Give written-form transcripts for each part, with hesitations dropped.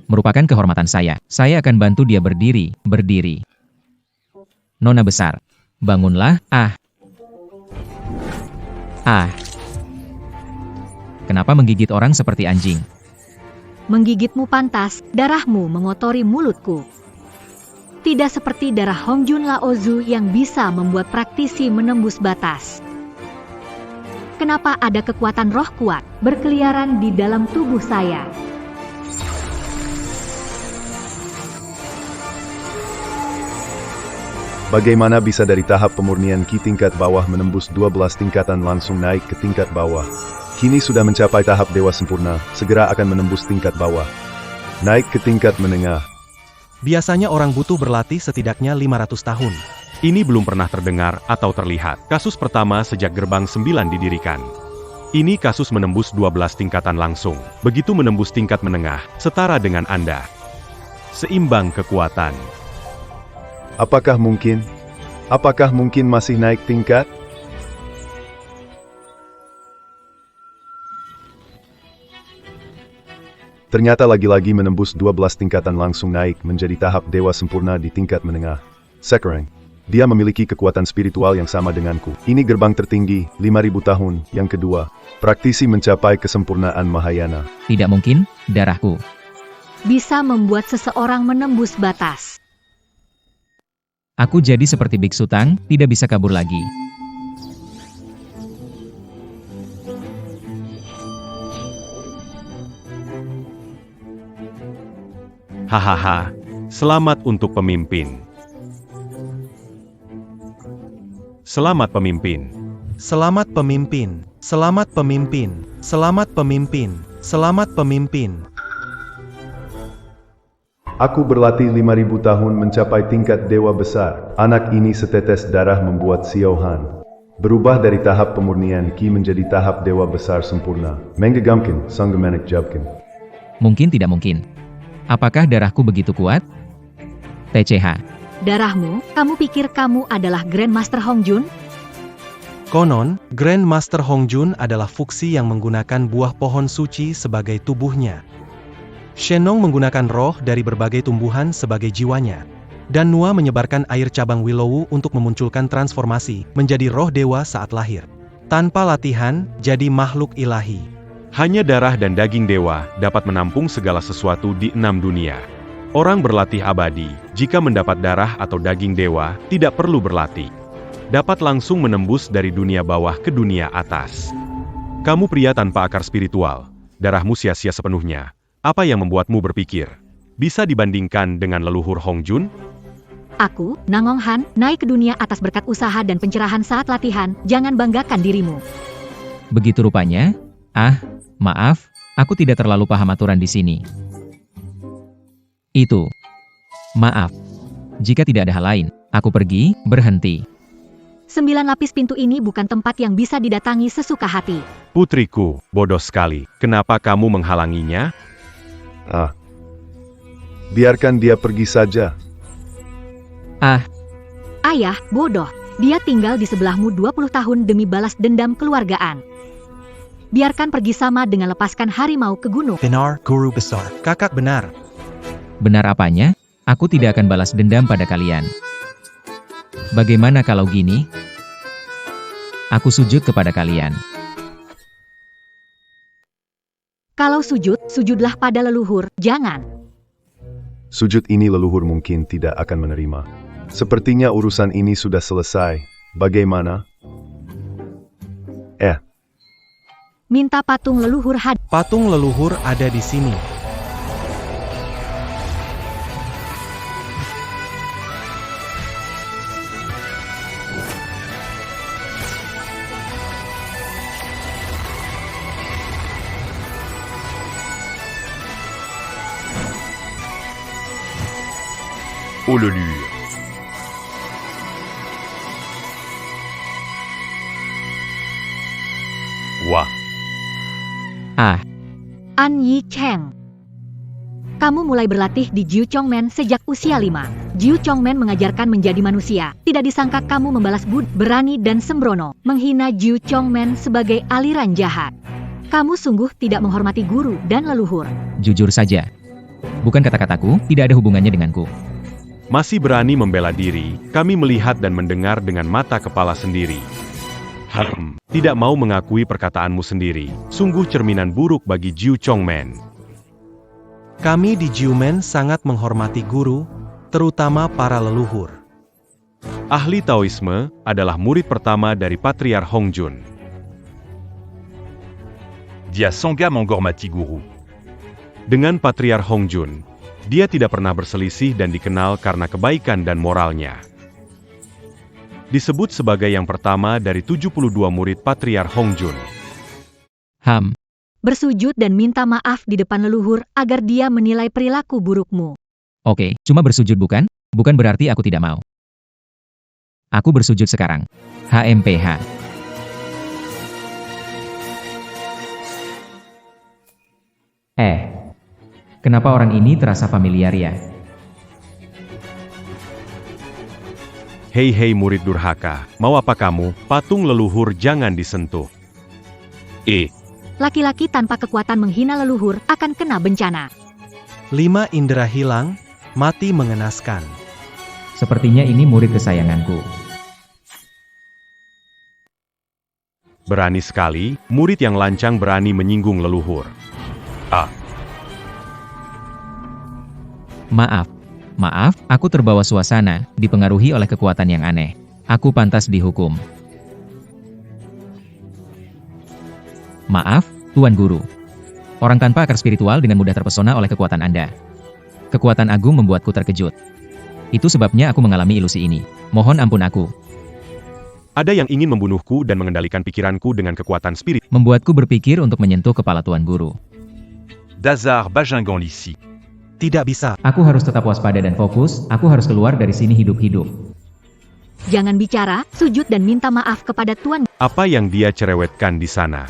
Merupakan kehormatan saya. Saya akan bantu dia berdiri. Nona besar. Bangunlah. Kenapa menggigit orang seperti anjing? Menggigitmu pantas, darahmu mengotori mulutku. Tidak seperti darah Hongjun Laozu yang bisa membuat praktisi menembus batas. Kenapa ada kekuatan roh kuat berkeliaran di dalam tubuh saya? Bagaimana bisa dari tahap pemurnian Ki tingkat bawah menembus 12 tingkatan langsung naik ke tingkat bawah? Kini sudah mencapai tahap dewa sempurna, segera akan menembus tingkat bawah. Naik ke tingkat menengah. Biasanya orang butuh berlatih setidaknya 500 tahun. Ini belum pernah terdengar atau terlihat. Kasus pertama sejak gerbang 9 didirikan. Ini kasus menembus 12 tingkatan langsung. Begitu menembus tingkat menengah, setara dengan Anda. Seimbang kekuatan. Apakah mungkin? Apakah mungkin masih naik tingkat? Ternyata lagi-lagi menembus 12 tingkatan langsung naik menjadi tahap dewa sempurna di tingkat menengah. Sekarang, dia memiliki kekuatan spiritual yang sama denganku. Ini gerbang tertinggi, 5.000 tahun. Yang kedua, praktisi mencapai kesempurnaan Mahayana. Tidak mungkin, darahku. Bisa membuat seseorang menembus batas. Aku jadi seperti Biksu Tang, tidak bisa kabur lagi. Hahaha, selamat untuk pemimpin. Selamat pemimpin. Selamat pemimpin. Selamat pemimpin. Selamat pemimpin. Selamat pemimpin. Aku berlatih 5.000 tahun mencapai tingkat dewa besar. Anak ini setetes darah membuat Xiao Han berubah dari tahap pemurnian Ki menjadi tahap dewa besar sempurna. Menggegamkan, sanggemanik jabkan. Mungkin tidak mungkin. Apakah darahku begitu kuat? TCH. Darahmu, kamu pikir kamu adalah Grandmaster Hongjun? Konon, Grandmaster Hongjun adalah fuksi yang menggunakan buah pohon suci sebagai tubuhnya. Shenong menggunakan roh dari berbagai tumbuhan sebagai jiwanya. Dan Nua menyebarkan air cabang Willowu untuk memunculkan transformasi menjadi roh dewa saat lahir. Tanpa latihan, jadi makhluk ilahi. Hanya darah dan daging dewa dapat menampung segala sesuatu di 6 dunia. Orang berlatih abadi, jika mendapat darah atau daging dewa, tidak perlu berlatih. Dapat langsung menembus dari dunia bawah ke dunia atas. Kamu pria tanpa akar spiritual, darahmu sia-sia sepenuhnya. Apa yang membuatmu berpikir bisa dibandingkan dengan leluhur Hongjun? Aku, Nangong Han, naik ke dunia atas berkat usaha dan pencerahan saat latihan. Jangan banggakan dirimu. Begitu rupanya? Maaf, aku tidak terlalu paham aturan di sini. Itu. Maaf. Jika tidak ada hal lain, aku pergi, berhenti. 9 lapis pintu ini bukan tempat yang bisa didatangi sesuka hati. Putriku, bodoh sekali. Kenapa kamu menghalanginya? Biarkan dia pergi saja. Ayah, bodoh. Dia tinggal di sebelahmu 20 tahun demi balas dendam keluargaan. Biarkan pergi sama dengan lepaskan harimau ke gunung. Benar, guru besar. Kakak benar. Benar apanya? Aku tidak akan balas dendam pada kalian. Bagaimana kalau gini? Aku sujud kepada kalian. Kalau sujud, sujudlah pada leluhur, jangan. Sujud ini leluhur mungkin tidak akan menerima. Sepertinya urusan ini sudah selesai. Bagaimana? Minta patung leluhur hadir. Patung leluhur ada di sini. Oh le lure. Wah. An Yi Cheng. Kamu mulai berlatih di Jiu Chongmen sejak usia 5. Jiu Chongmen mengajarkan menjadi manusia. Tidak disangka kamu membalas budi, berani dan sembrono, menghina Jiu Chongmen sebagai aliran jahat. Kamu sungguh tidak menghormati guru dan leluhur. Jujur saja. Bukan kata-kataku, tidak ada hubungannya denganku. Masih berani membela diri, kami melihat dan mendengar dengan mata kepala sendiri. Tidak mau mengakui perkataanmu sendiri, sungguh cerminan buruk bagi Jiu Chongmen. Kami di Jiumen sangat menghormati guru, terutama para leluhur. Ahli Taoisme adalah murid pertama dari Patriark Hongjun. Dia Sangha menghormati guru. Dengan Patriark Hongjun, dia tidak pernah berselisih dan dikenal karena kebaikan dan moralnya. Disebut sebagai yang pertama dari 72 murid Patriark Hongjun. Bersujud dan minta maaf di depan leluhur agar dia menilai perilaku burukmu. Oke, cuma bersujud bukan? Bukan berarti aku tidak mau. Aku bersujud sekarang. HMPH. Kenapa orang ini terasa familiar ya? Hei murid durhaka, mau apa kamu? Patung leluhur jangan disentuh. Laki-laki tanpa kekuatan menghina leluhur akan kena bencana. 5 indera hilang, mati mengenaskan. Sepertinya ini murid kesayanganku. Berani sekali, murid yang lancang berani menyinggung leluhur. Maaf, aku terbawa suasana, dipengaruhi oleh kekuatan yang aneh. Aku pantas dihukum. Maaf, Tuan Guru. Orang tanpa akar spiritual dengan mudah terpesona oleh kekuatan Anda. Kekuatan agung membuatku terkejut. Itu sebabnya aku mengalami ilusi ini. Mohon ampun aku. Ada yang ingin membunuhku dan mengendalikan pikiranku dengan kekuatan spirit. Membuatku berpikir untuk menyentuh kepala Tuan Guru. Dazar Bagingan Lissi. Tidak bisa. Aku harus tetap waspada dan fokus, aku harus keluar dari sini hidup-hidup. Jangan bicara, sujud dan minta maaf kepada Tuan. Apa yang dia cerewetkan di sana?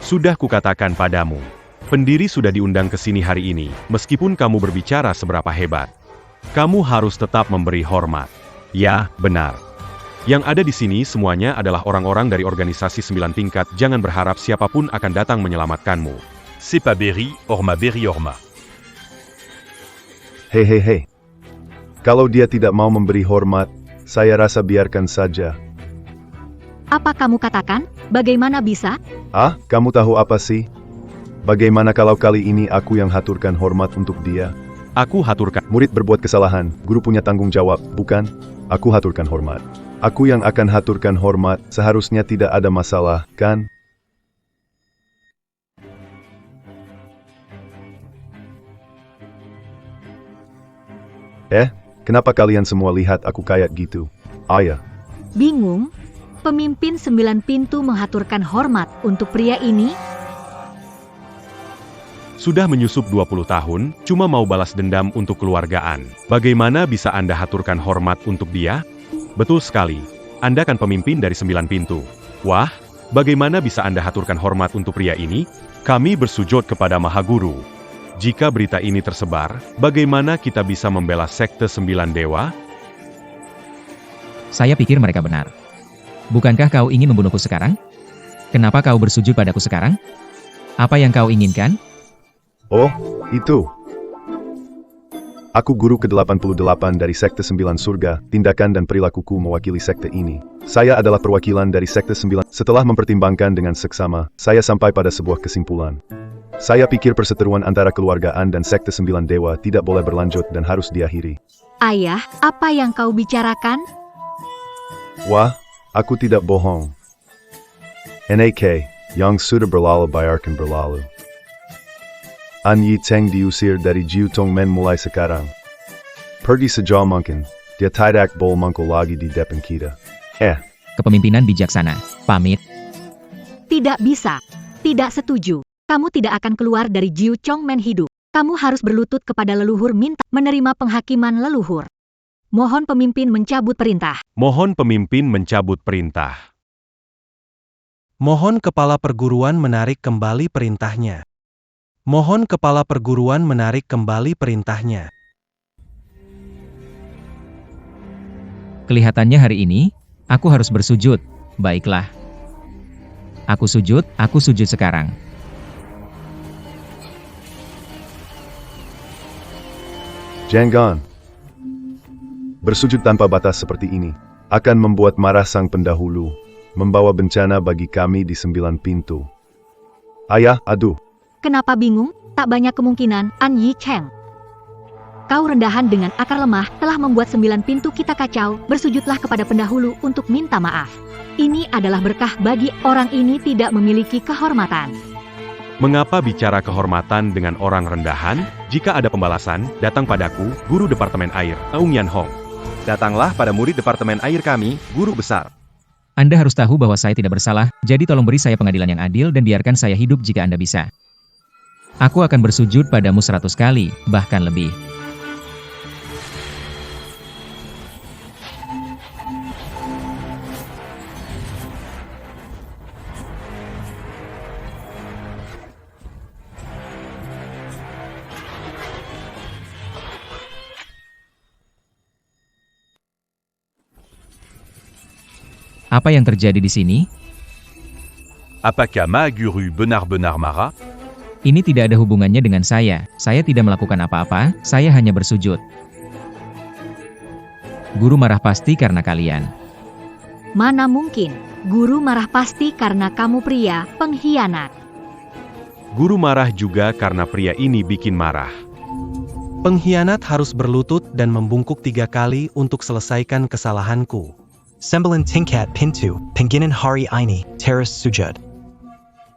Sudah kukatakan padamu. Pendiri sudah diundang ke sini hari ini, meskipun kamu berbicara seberapa hebat. Kamu harus tetap memberi hormat. Ya, benar. Yang ada di sini semuanya adalah orang-orang dari organisasi 9 tingkat, jangan berharap siapapun akan datang menyelamatkanmu. C'est pas Berry, Orma Berry Orma. Hei. Kalau dia tidak mau memberi hormat, saya rasa biarkan saja. Apa kamu katakan? Bagaimana bisa? Kamu tahu apa sih? Bagaimana kalau kali ini aku yang haturkan hormat untuk dia? Aku haturkan. Murid berbuat kesalahan, guru punya tanggung jawab, bukan? Aku haturkan hormat. Aku yang akan haturkan hormat, seharusnya tidak ada masalah, kan? Kenapa kalian semua lihat aku kayak gitu? Ayah. Bingung? Pemimpin 9 pintu menghaturkan hormat untuk pria ini? Sudah menyusup 20 tahun, cuma mau balas dendam untuk keluargaan. Bagaimana bisa Anda haturkan hormat untuk dia? Betul sekali. Anda kan pemimpin dari 9 pintu. Wah, bagaimana bisa Anda haturkan hormat untuk pria ini? Kami bersujud kepada Maha Guru. Jika berita ini tersebar, bagaimana kita bisa membela sekte 9 dewa? Saya pikir mereka benar. Bukankah kau ingin membunuhku sekarang? Kenapa kau bersujud padaku sekarang? Apa yang kau inginkan? Oh, itu. Aku guru ke-88 dari Sekte 9 Surga, tindakan dan perilakuku mewakili sekte ini. Saya adalah perwakilan dari Sekte 9. Setelah mempertimbangkan dengan seksama, saya sampai pada sebuah kesimpulan. Saya pikir perseteruan antara keluargaan dan Sekte 9 Dewa tidak boleh berlanjut dan harus diakhiri. Ayah, apa yang kau bicarakan? Wah, aku tidak bohong. NAK, yang sudah berlalu biarkan berlalu. An Yi Teng diusir dari Jiu Tongmen mulai sekarang. Pergi sejauh mungkin, dia tidak boleh mangkul lagi di depan kita. Kepemimpinan bijaksana. Pamit. Tidak bisa. Tidak setuju. Kamu tidak akan keluar dari Jiu Chongmen hidup. Kamu harus berlutut kepada leluhur minta menerima penghakiman leluhur. Mohon pemimpin mencabut perintah. Mohon pemimpin mencabut perintah. Mohon kepala perguruan menarik kembali perintahnya. Mohon kepala perguruan menarik kembali perintahnya. Kelihatannya hari ini, aku harus bersujud. Baiklah. Aku sujud sekarang. Jangan. Bersujud tanpa batas seperti ini akan membuat marah sang pendahulu, membawa bencana bagi kami di 9 pintu. Ayah, aduh. Kenapa bingung? Tak banyak kemungkinan, An Yi Cheng. Kau rendahan dengan akar lemah telah membuat 9 pintu kita kacau. Bersujudlah kepada pendahulu untuk minta maaf. Ini adalah berkah bagi orang ini tidak memiliki kehormatan. Mengapa bicara kehormatan dengan orang rendahan? Jika ada pembalasan, datang padaku, guru Departemen Air, Aung Yan Hong. Datanglah pada murid Departemen Air kami, guru besar. Anda harus tahu bahwa saya tidak bersalah, jadi tolong beri saya pengadilan yang adil dan biarkan saya hidup jika Anda bisa. Aku akan bersujud padamu 100 kali, bahkan lebih. Apa yang terjadi di sini? Apakah Ma Guru benar-benar marah? Ini tidak ada hubungannya dengan saya tidak melakukan apa-apa, saya hanya bersujud. Guru marah pasti karena kalian. Mana mungkin? Guru marah pasti karena kamu pria pengkhianat. Guru marah juga karena pria ini bikin marah. Pengkhianat harus berlutut dan membungkuk 3 kali untuk selesaikan kesalahanku. Sembilan tingkat pintu, penginan hari ini, teras sujud.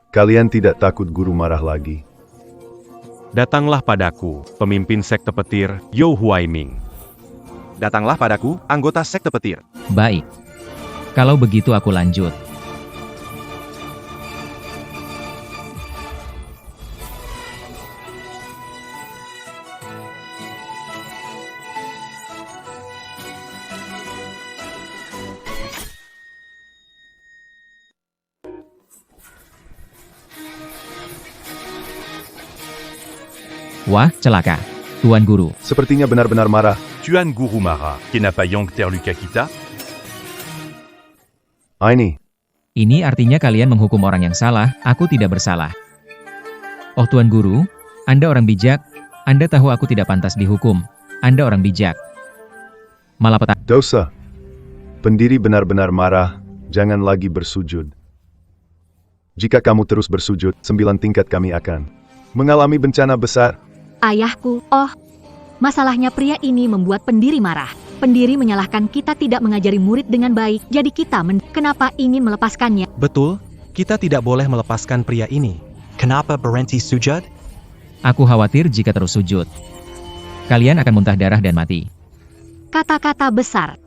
Kalian tidak takut guru marah lagi? Datanglah padaku, pemimpin sekte petir, Yo Huaiming. Datanglah padaku, anggota sekte petir. Baik. Kalau begitu aku lanjut. Wah, celaka. Tuan Guru. Sepertinya benar-benar marah. Tuan Guru marah, kenapa yang terluka kita? Ini. Ini artinya kalian menghukum orang yang salah, aku tidak bersalah. Oh Tuan Guru, Anda orang bijak, Anda tahu aku tidak pantas dihukum. Anda orang bijak. Malapetaka. Dosa. Pendiri benar-benar marah, jangan lagi bersujud. Jika kamu terus bersujud, 9 tingkat kami akan mengalami bencana besar. Ayahku, masalahnya pria ini membuat pendiri marah. Pendiri menyalahkan kita tidak mengajari murid dengan baik, jadi kita kenapa ingin melepaskannya? Betul, kita tidak boleh melepaskan pria ini. Kenapa berhenti sujud? Aku khawatir jika terus sujud. Kalian akan muntah darah dan mati. Kata-kata besar.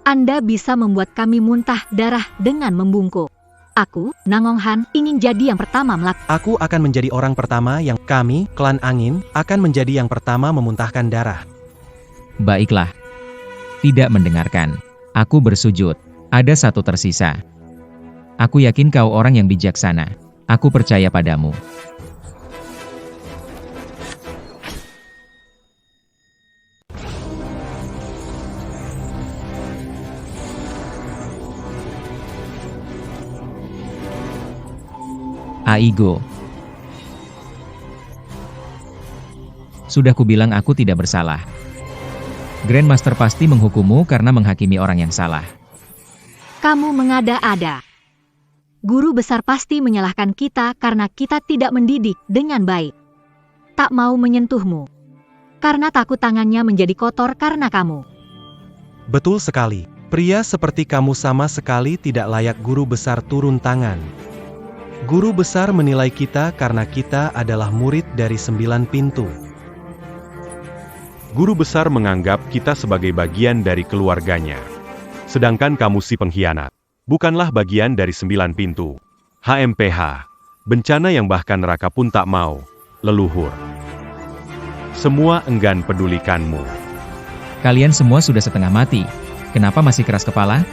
Anda bisa membuat kami muntah darah dengan membungkuk. Aku, Nangong Han, ingin jadi yang pertama Aku akan menjadi orang pertama yang kami, klan angin, akan menjadi yang pertama memuntahkan darah. Baiklah. Tidak mendengarkan. Aku bersujud. Ada satu tersisa. Aku yakin kau orang yang bijaksana. Aku percaya padamu. Aigo. Sudah kubilang aku tidak bersalah. Grandmaster pasti menghukummu karena menghakimi orang yang salah. Kamu mengada-ada. Guru besar pasti menyalahkan kita karena kita tidak mendidik dengan baik. Tak mau menyentuhmu. Karena takut tangannya menjadi kotor karena kamu. Betul sekali. Pria seperti kamu sama sekali tidak layak guru besar turun tangan. Guru besar menilai kita karena kita adalah murid dari 9 pintu. Guru besar menganggap kita sebagai bagian dari keluarganya. Sedangkan kamu si pengkhianat. Bukanlah bagian dari 9 pintu. HMPH. Bencana yang bahkan neraka pun tak mau. Leluhur. Semua enggan pedulikanmu. Kalian semua sudah setengah mati. Kenapa masih keras kepala?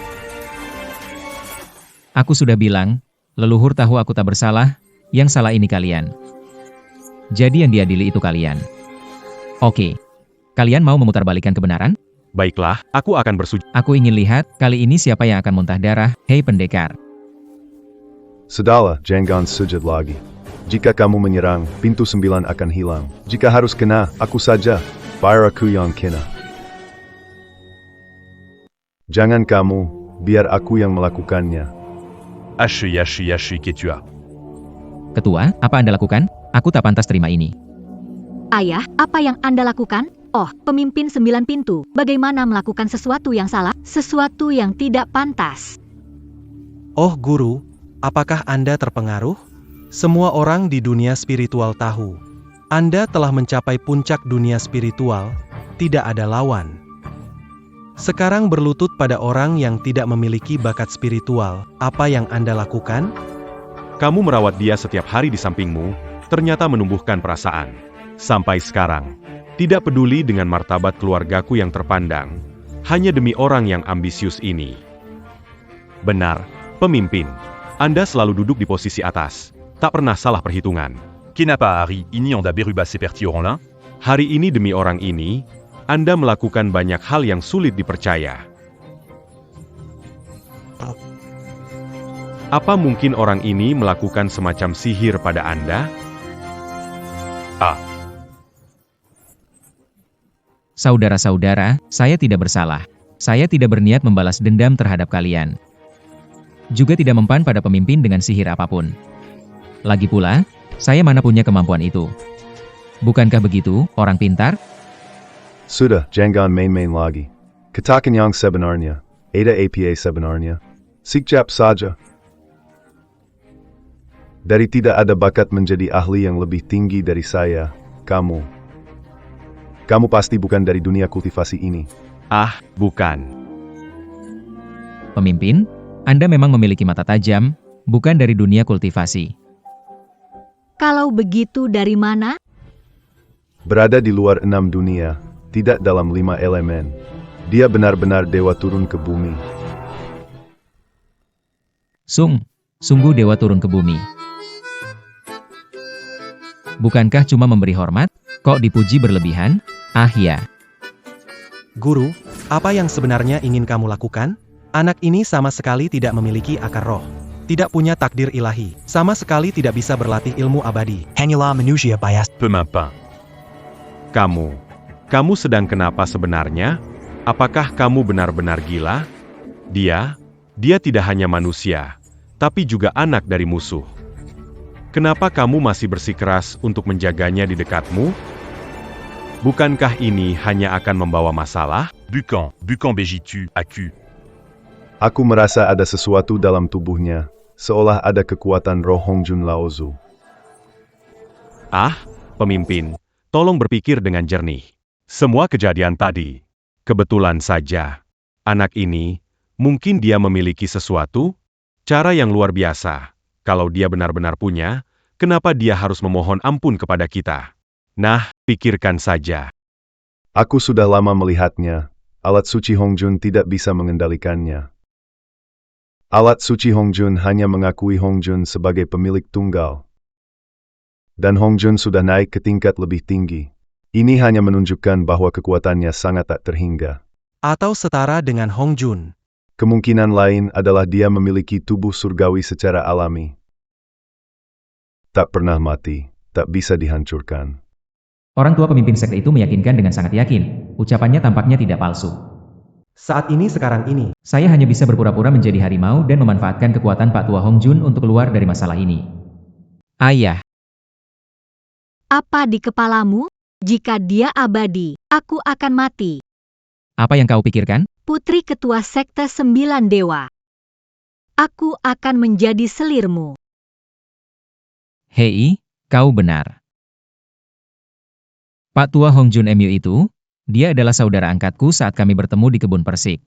Aku sudah bilang, leluhur tahu aku tak bersalah, yang salah ini kalian. Jadi yang diadili itu kalian. Oke. Kalian mau memutarbalikkan kebenaran? Baiklah, aku akan bersujud. Aku ingin lihat, kali ini siapa yang akan muntah darah, hei pendekar. Sudahlah, jangan sujud lagi. Jika kamu menyerang, pintu 9 akan hilang. Jika harus kena, aku saja. Biar aku yang kena. Jangan kamu, biar aku yang melakukannya. Hachi, Ketua. Ketua, apa Anda lakukan? Aku tak pantas terima ini. Ayah, apa yang Anda lakukan? Oh, pemimpin 9 pintu, bagaimana melakukan sesuatu yang salah, sesuatu yang tidak pantas? Oh guru, apakah Anda terpengaruh? Semua orang di dunia spiritual tahu. Anda telah mencapai puncak dunia spiritual, tidak ada lawan. Sekarang berlutut pada orang yang tidak memiliki bakat spiritual, apa yang Anda lakukan? Kamu merawat dia setiap hari di sampingmu, ternyata menumbuhkan perasaan. Sampai sekarang, tidak peduli dengan martabat keluargaku yang terpandang, hanya demi orang yang ambisius ini. Benar, pemimpin. Anda selalu duduk di posisi atas, tak pernah salah perhitungan. Kenapa hari ini Anda berubah seperti orang lain? Hari ini demi orang ini, Anda melakukan banyak hal yang sulit dipercaya. Apa mungkin orang ini melakukan semacam sihir pada Anda? Saudara-saudara, saya tidak bersalah. Saya tidak berniat membalas dendam terhadap kalian. Juga tidak mempan pada pemimpin dengan sihir apapun. Lagi pula, saya mana punya kemampuan itu. Bukankah begitu, orang pintar? Sudah, jangan main-main lagi. Katakan yang sebenarnya. Ada apa sebenarnya? Sikap saja. Dari tidak ada bakat menjadi ahli yang lebih tinggi dari saya, kamu. Kamu pasti bukan dari dunia kultivasi ini. Bukan. Pemimpin, Anda memang memiliki mata tajam, bukan dari dunia kultivasi. Kalau begitu dari mana? Berada di luar 6 dunia, tidak dalam 5 elemen. Dia benar-benar dewa turun ke bumi. Sungguh dewa turun ke bumi. Bukankah cuma memberi hormat, kok dipuji berlebihan? Ya. Guru, apa yang sebenarnya ingin kamu lakukan? Anak ini sama sekali tidak memiliki akar roh. Tidak punya takdir ilahi. Sama sekali tidak bisa berlatih ilmu abadi. Hanyalah manusia bias. Peu m'importe. Kamu sedang kenapa sebenarnya? Apakah kamu benar-benar gila? Dia tidak hanya manusia, tapi juga anak dari musuh. Kenapa kamu masih bersikeras untuk menjaganya di dekatmu? Bukankah ini hanya akan membawa masalah? Bukan begitu, aku. Aku merasa ada sesuatu dalam tubuhnya, seolah ada kekuatan roh Hongjun Laozu. Pemimpin, tolong berpikir dengan jernih. Semua kejadian tadi, kebetulan saja. Anak ini, mungkin dia memiliki sesuatu, cara yang luar biasa. Kalau dia benar-benar punya, kenapa dia harus memohon ampun kepada kita? Nah, pikirkan saja. Aku sudah lama melihatnya. Alat suci Hongjun tidak bisa mengendalikannya. Alat suci Hongjun hanya mengakui Hongjun sebagai pemilik tunggal. Dan Hongjun sudah naik ke tingkat lebih tinggi. Ini hanya menunjukkan bahwa kekuatannya sangat tak terhingga. Atau setara dengan Hongjun. Kemungkinan lain adalah dia memiliki tubuh surgawi secara alami. Tak pernah mati, tak bisa dihancurkan. Orang tua pemimpin sekte itu meyakinkan dengan sangat yakin. Ucapannya tampaknya tidak palsu. Saat ini sekarang ini, Saya hanya bisa berpura-pura menjadi harimau dan memanfaatkan kekuatan Pak Tua Hongjun untuk keluar dari masalah ini. Ayah. Apa di kepalamu? Jika dia abadi, aku akan mati. Apa yang kau pikirkan? Putri ketua sekte 9 dewa. Aku akan menjadi selirmu. Hei, kau benar. Pak Tua Hongjun MU itu, dia adalah saudara angkatku saat kami bertemu di kebun persik.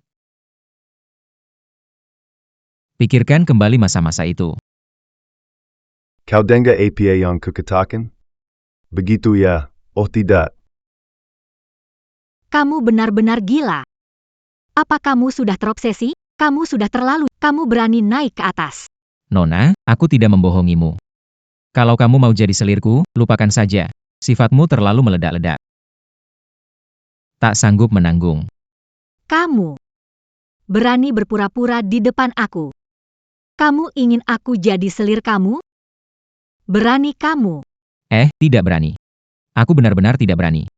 Pikirkan kembali masa-masa itu. Kau dengar apa yang kukatakan? Begitu ya, oh tidak. Kamu benar-benar gila. Apa kamu sudah terobsesi? Kamu sudah terlalu, kamu berani naik ke atas. Nona, aku tidak membohongimu. Kalau kamu mau jadi selirku, lupakan saja. Sifatmu terlalu meledak-ledak. Tak sanggup menanggung. Kamu berani berpura-pura di depan aku. Kamu ingin aku jadi selir kamu? Berani kamu? Tidak berani. Aku benar-benar tidak berani.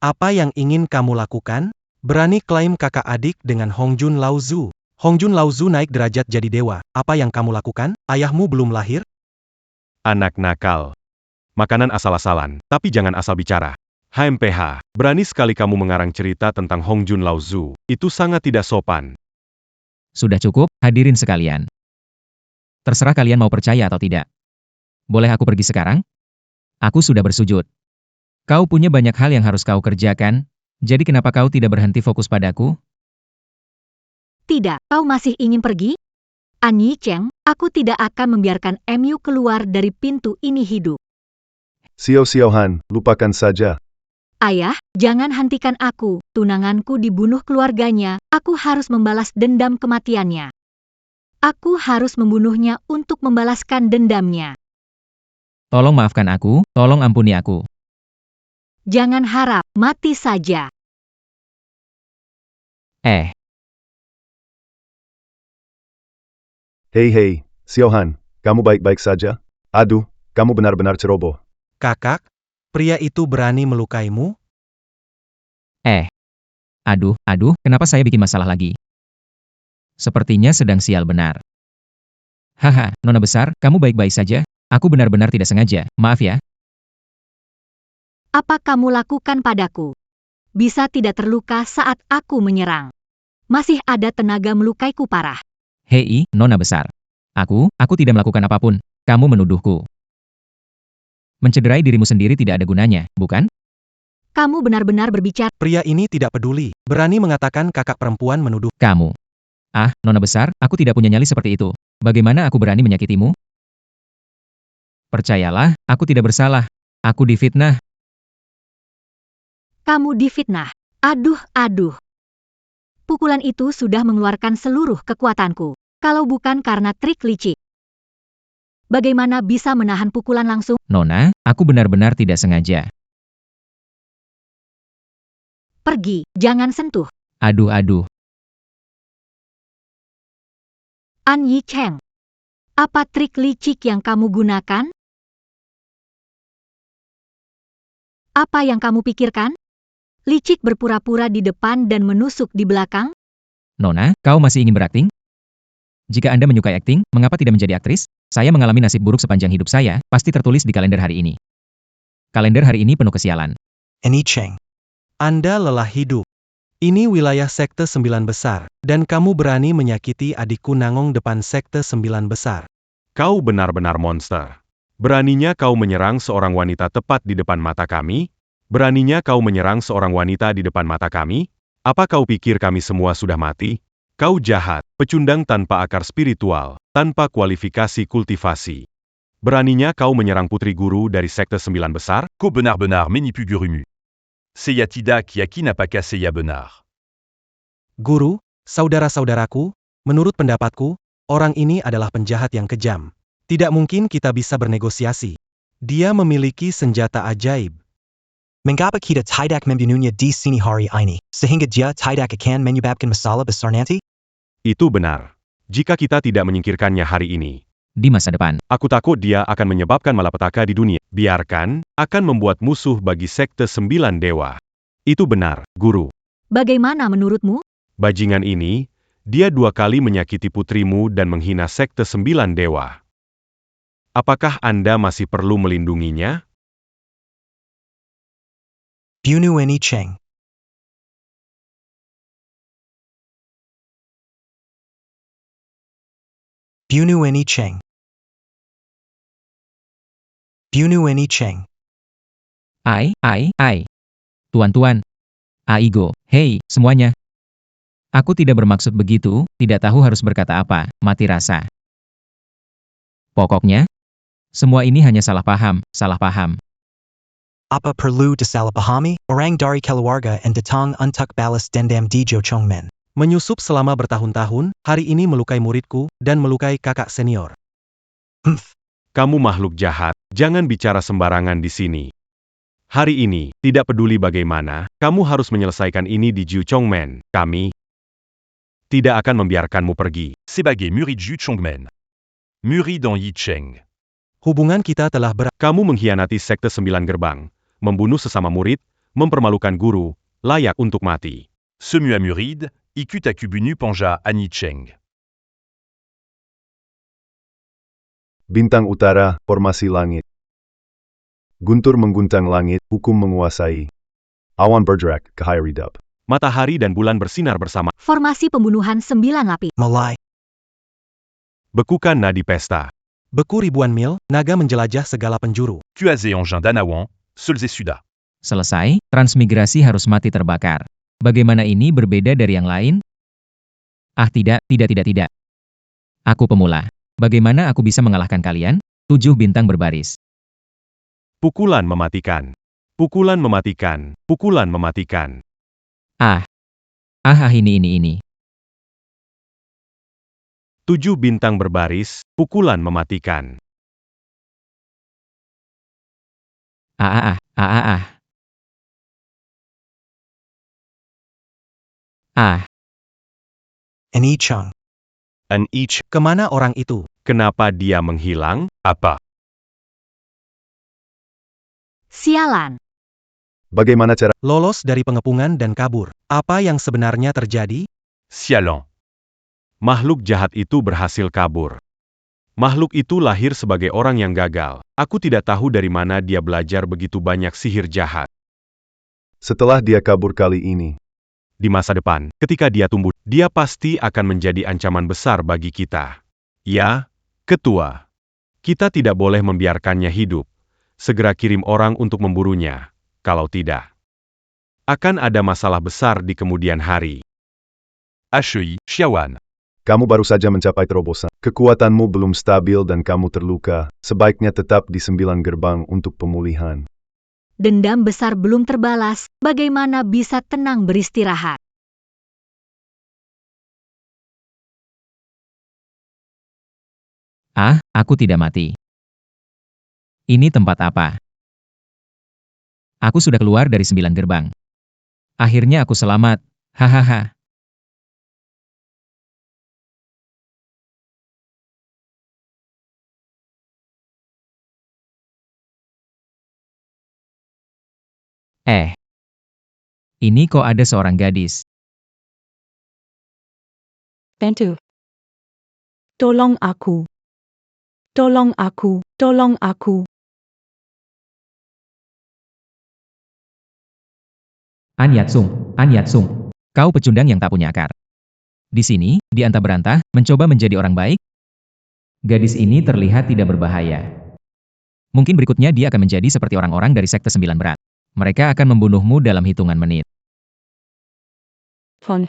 Apa yang ingin kamu lakukan? Berani klaim kakak adik dengan Hongjun Laozu. Hongjun Laozu naik derajat jadi dewa. Apa yang kamu lakukan? Ayahmu belum lahir? Anak nakal. Makanan asal-asalan, tapi jangan asal bicara. HMPH, berani sekali kamu mengarang cerita tentang Hongjun Laozu. Itu sangat tidak sopan. Sudah cukup, hadirin sekalian. Terserah kalian mau percaya atau tidak. Boleh aku pergi sekarang? Aku sudah bersujud. Kau punya banyak hal yang harus kau kerjakan, jadi kenapa kau tidak berhenti fokus padaku? Tidak, kau masih ingin pergi? An Yicheng, aku tidak akan membiarkan MU keluar dari pintu ini hidup. Xiao Xiaohan, lupakan saja. Ayah, jangan hentikan aku. Tunanganku dibunuh keluarganya, aku harus membalas dendam kematiannya. Aku harus membunuhnya untuk membalaskan dendamnya. Tolong maafkan aku, tolong ampuni aku. Jangan harap, mati saja. Eh, Hei, Xiaohan, kamu baik-baik saja? Aduh, kamu benar-benar ceroboh. Kakak, pria itu berani melukaimu? aduh, kenapa saya bikin masalah lagi? Sepertinya sedang sial benar. Haha, Nona besar, kamu baik-baik saja? Aku benar-benar tidak sengaja, maaf ya. Apa kamu lakukan padaku? Bisa tidak terluka saat aku menyerang. Masih ada tenaga melukaiku parah. Hei, Nona besar. Aku tidak melakukan apapun. Kamu menuduhku. Mencederai dirimu sendiri tidak ada gunanya, bukan? Kamu benar-benar berbicara. Pria ini tidak peduli. Berani mengatakan kakak perempuan menuduh. Kamu. Ah, Nona besar, aku tidak punya nyali seperti itu. Bagaimana aku berani menyakitimu? Percayalah, aku tidak bersalah. Aku difitnah. Kamu difitnah. Aduh. Pukulan itu sudah mengeluarkan seluruh kekuatanku. Kalau bukan karena trik licik. Bagaimana bisa menahan pukulan langsung? Nona, aku benar-benar tidak sengaja. Pergi, jangan sentuh. Aduh. An Yicheng. Apa trik licik yang kamu gunakan? Apa yang kamu pikirkan? Licik berpura-pura di depan dan menusuk di belakang? Nona, kau masih ingin berakting? Jika Anda menyukai akting, mengapa tidak menjadi aktris? Saya mengalami nasib buruk sepanjang hidup saya, pasti tertulis di kalender hari ini. Kalender hari ini penuh kesialan. An Yicheng. Anda lelah hidup. Ini wilayah sekte 9 besar, dan kamu berani menyakiti adikku Nangong depan sekte 9 besar. Kau benar-benar monster. Beraninya kau menyerang seorang wanita tepat di depan mata kami? Beraninya kau menyerang seorang wanita di depan mata kami? Apa kau pikir kami semua sudah mati? Kau jahat, pecundang tanpa akar spiritual, tanpa kualifikasi kultivasi. Beraninya kau menyerang putri guru dari sekte 9 besar? Ko benar-benar menipugurmu. Seyatida qui n'a pas cassé ya benar. Guru, saudara-saudaraku, menurut pendapatku, orang ini adalah penjahat yang kejam. Tidak mungkin kita bisa bernegosiasi. Dia memiliki senjata ajaib. Mengapa kita tidak membunuhnya di sini hari ini, sehingga dia tidak akan menyebabkan masalah besar nanti? Itu benar. Jika kita tidak menyingkirkannya hari ini, Di masa depan, aku takut dia akan menyebabkan malapetaka di dunia. Biarkan, akan membuat musuh bagi sekte 9 dewa. Itu benar, guru. Bagaimana menurutmu? Bajingan ini, dia 2 kali menyakiti putrimu dan menghina sekte 9 dewa. Apakah Anda masih perlu melindunginya? Bunuh An Yicheng. Bunuh An Yicheng. Bunuh An Yicheng. ai. Tuan-tuan. Aigo, hei, semuanya. Aku tidak bermaksud begitu, tidak tahu harus berkata apa, mati rasa. Pokoknya, semua ini hanya salah paham. Apa perlu disalahpahami, orang dari keluarga and datang untuk balas dendam di Jochongmen. Menyusup selama bertahun-tahun, hari ini melukai muridku, dan melukai kakak senior. Kamu makhluk jahat, jangan bicara sembarangan di sini. Hari ini, tidak peduli bagaimana, kamu harus menyelesaikan ini di Jiuchongmen. Kami tidak akan membiarkanmu pergi. Sebage muri Ju Chongmen. Muri dans Yicheng. Hubungan kita telah Kamu mengkhianati sekte 9 gerbang, membunuh sesama murid, mempermalukan guru, layak untuk mati. Semuamuride, Ikutakubunu Panja Anicheng. Bintang utara, formasi langit. Guntur mengguntang langit, hukum menguasai. Awan bergerak, cahaya redup. Matahari dan bulan bersinar bersama, Formasi pembunuhan 9 lapis. Malay. bekukan nadi pesta. Beku ribuan mil, naga menjelajah segala penjuru. Kuaze Engin Danawan, Sulze Suda. Selesai, transmigrasi harus mati terbakar. Bagaimana ini berbeda dari yang lain? Ah tidak. Aku pemula. Bagaimana aku bisa mengalahkan kalian? 7 bintang berbaris. Pukulan mematikan. Pukulan mematikan. Pukulan mematikan. Ini. 7 bintang berbaris, pukulan mematikan. Ah. Ani Chung. An each, Kemana orang itu? kenapa dia menghilang? Apa. Sialan. Bagaimana cara Lolos dari pengepungan dan kabur. Apa yang sebenarnya terjadi? Sialan. Makhluk jahat itu berhasil kabur. Makhluk itu lahir sebagai orang yang gagal. Aku tidak tahu dari mana dia belajar begitu banyak sihir jahat. setelah dia kabur kali ini? Di masa depan, ketika dia tumbuh, dia pasti akan menjadi ancaman besar bagi kita. Ya, Ketua. Kita tidak boleh membiarkannya hidup. Segera kirim orang untuk memburunya. Kalau tidak, akan ada masalah besar di kemudian hari. HEI, Xiawan. Kamu baru saja mencapai terobosan. Kekuatanmu belum stabil dan kamu terluka. Sebaiknya tetap di 9 gerbang untuk pemulihan. Dendam besar belum terbalas. Bagaimana bisa tenang beristirahat? Aku tidak mati. Ini tempat apa? Aku sudah keluar dari 9 gerbang. Akhirnya aku selamat. Hahaha. Ini kok ada seorang gadis. Bantu. Tolong aku. Tolong aku. Tolong aku. An Yatsung. Kau pecundang yang tak punya akar. Di sini, di antah berantah, mencoba menjadi orang baik? Gadis ini terlihat tidak berbahaya. Mungkin berikutnya dia akan menjadi seperti orang-orang dari Sekte 9 Berat. Mereka akan membunuhmu dalam hitungan menit. Fon.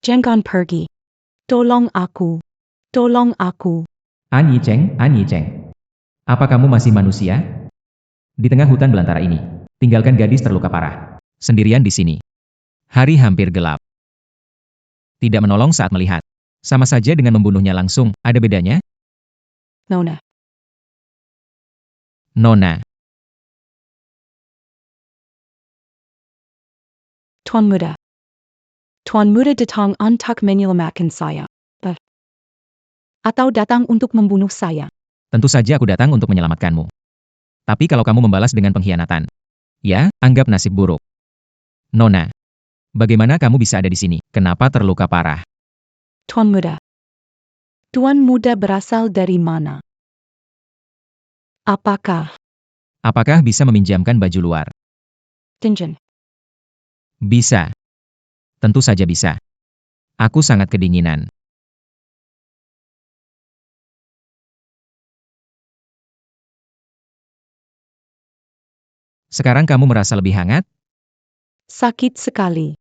Jangan pergi. Tolong aku. Tolong aku. An Yicheng. Apa kamu masih manusia? Di tengah hutan belantara ini, tinggalkan gadis terluka parah. Sendirian di sini. Hari hampir gelap. Tidak menolong saat melihat. Sama saja dengan membunuhnya langsung, ada bedanya? Nona. Nona. Tuan Muda. Tuan Muda datang untuk menyelamatkan saya. Atau datang untuk membunuh saya. Tentu saja aku datang untuk menyelamatkanmu. Tapi kalau kamu membalas dengan pengkhianatan, ya, anggap nasib buruk. Nona. Bagaimana kamu bisa ada di sini? Kenapa terluka parah? Tuan Muda. Tuan Muda berasal dari mana? Apakah bisa meminjamkan baju luar? Dinjan? Bisa. Tentu saja bisa. Aku sangat kedinginan. Sekarang kamu merasa lebih hangat? Sakit sekali.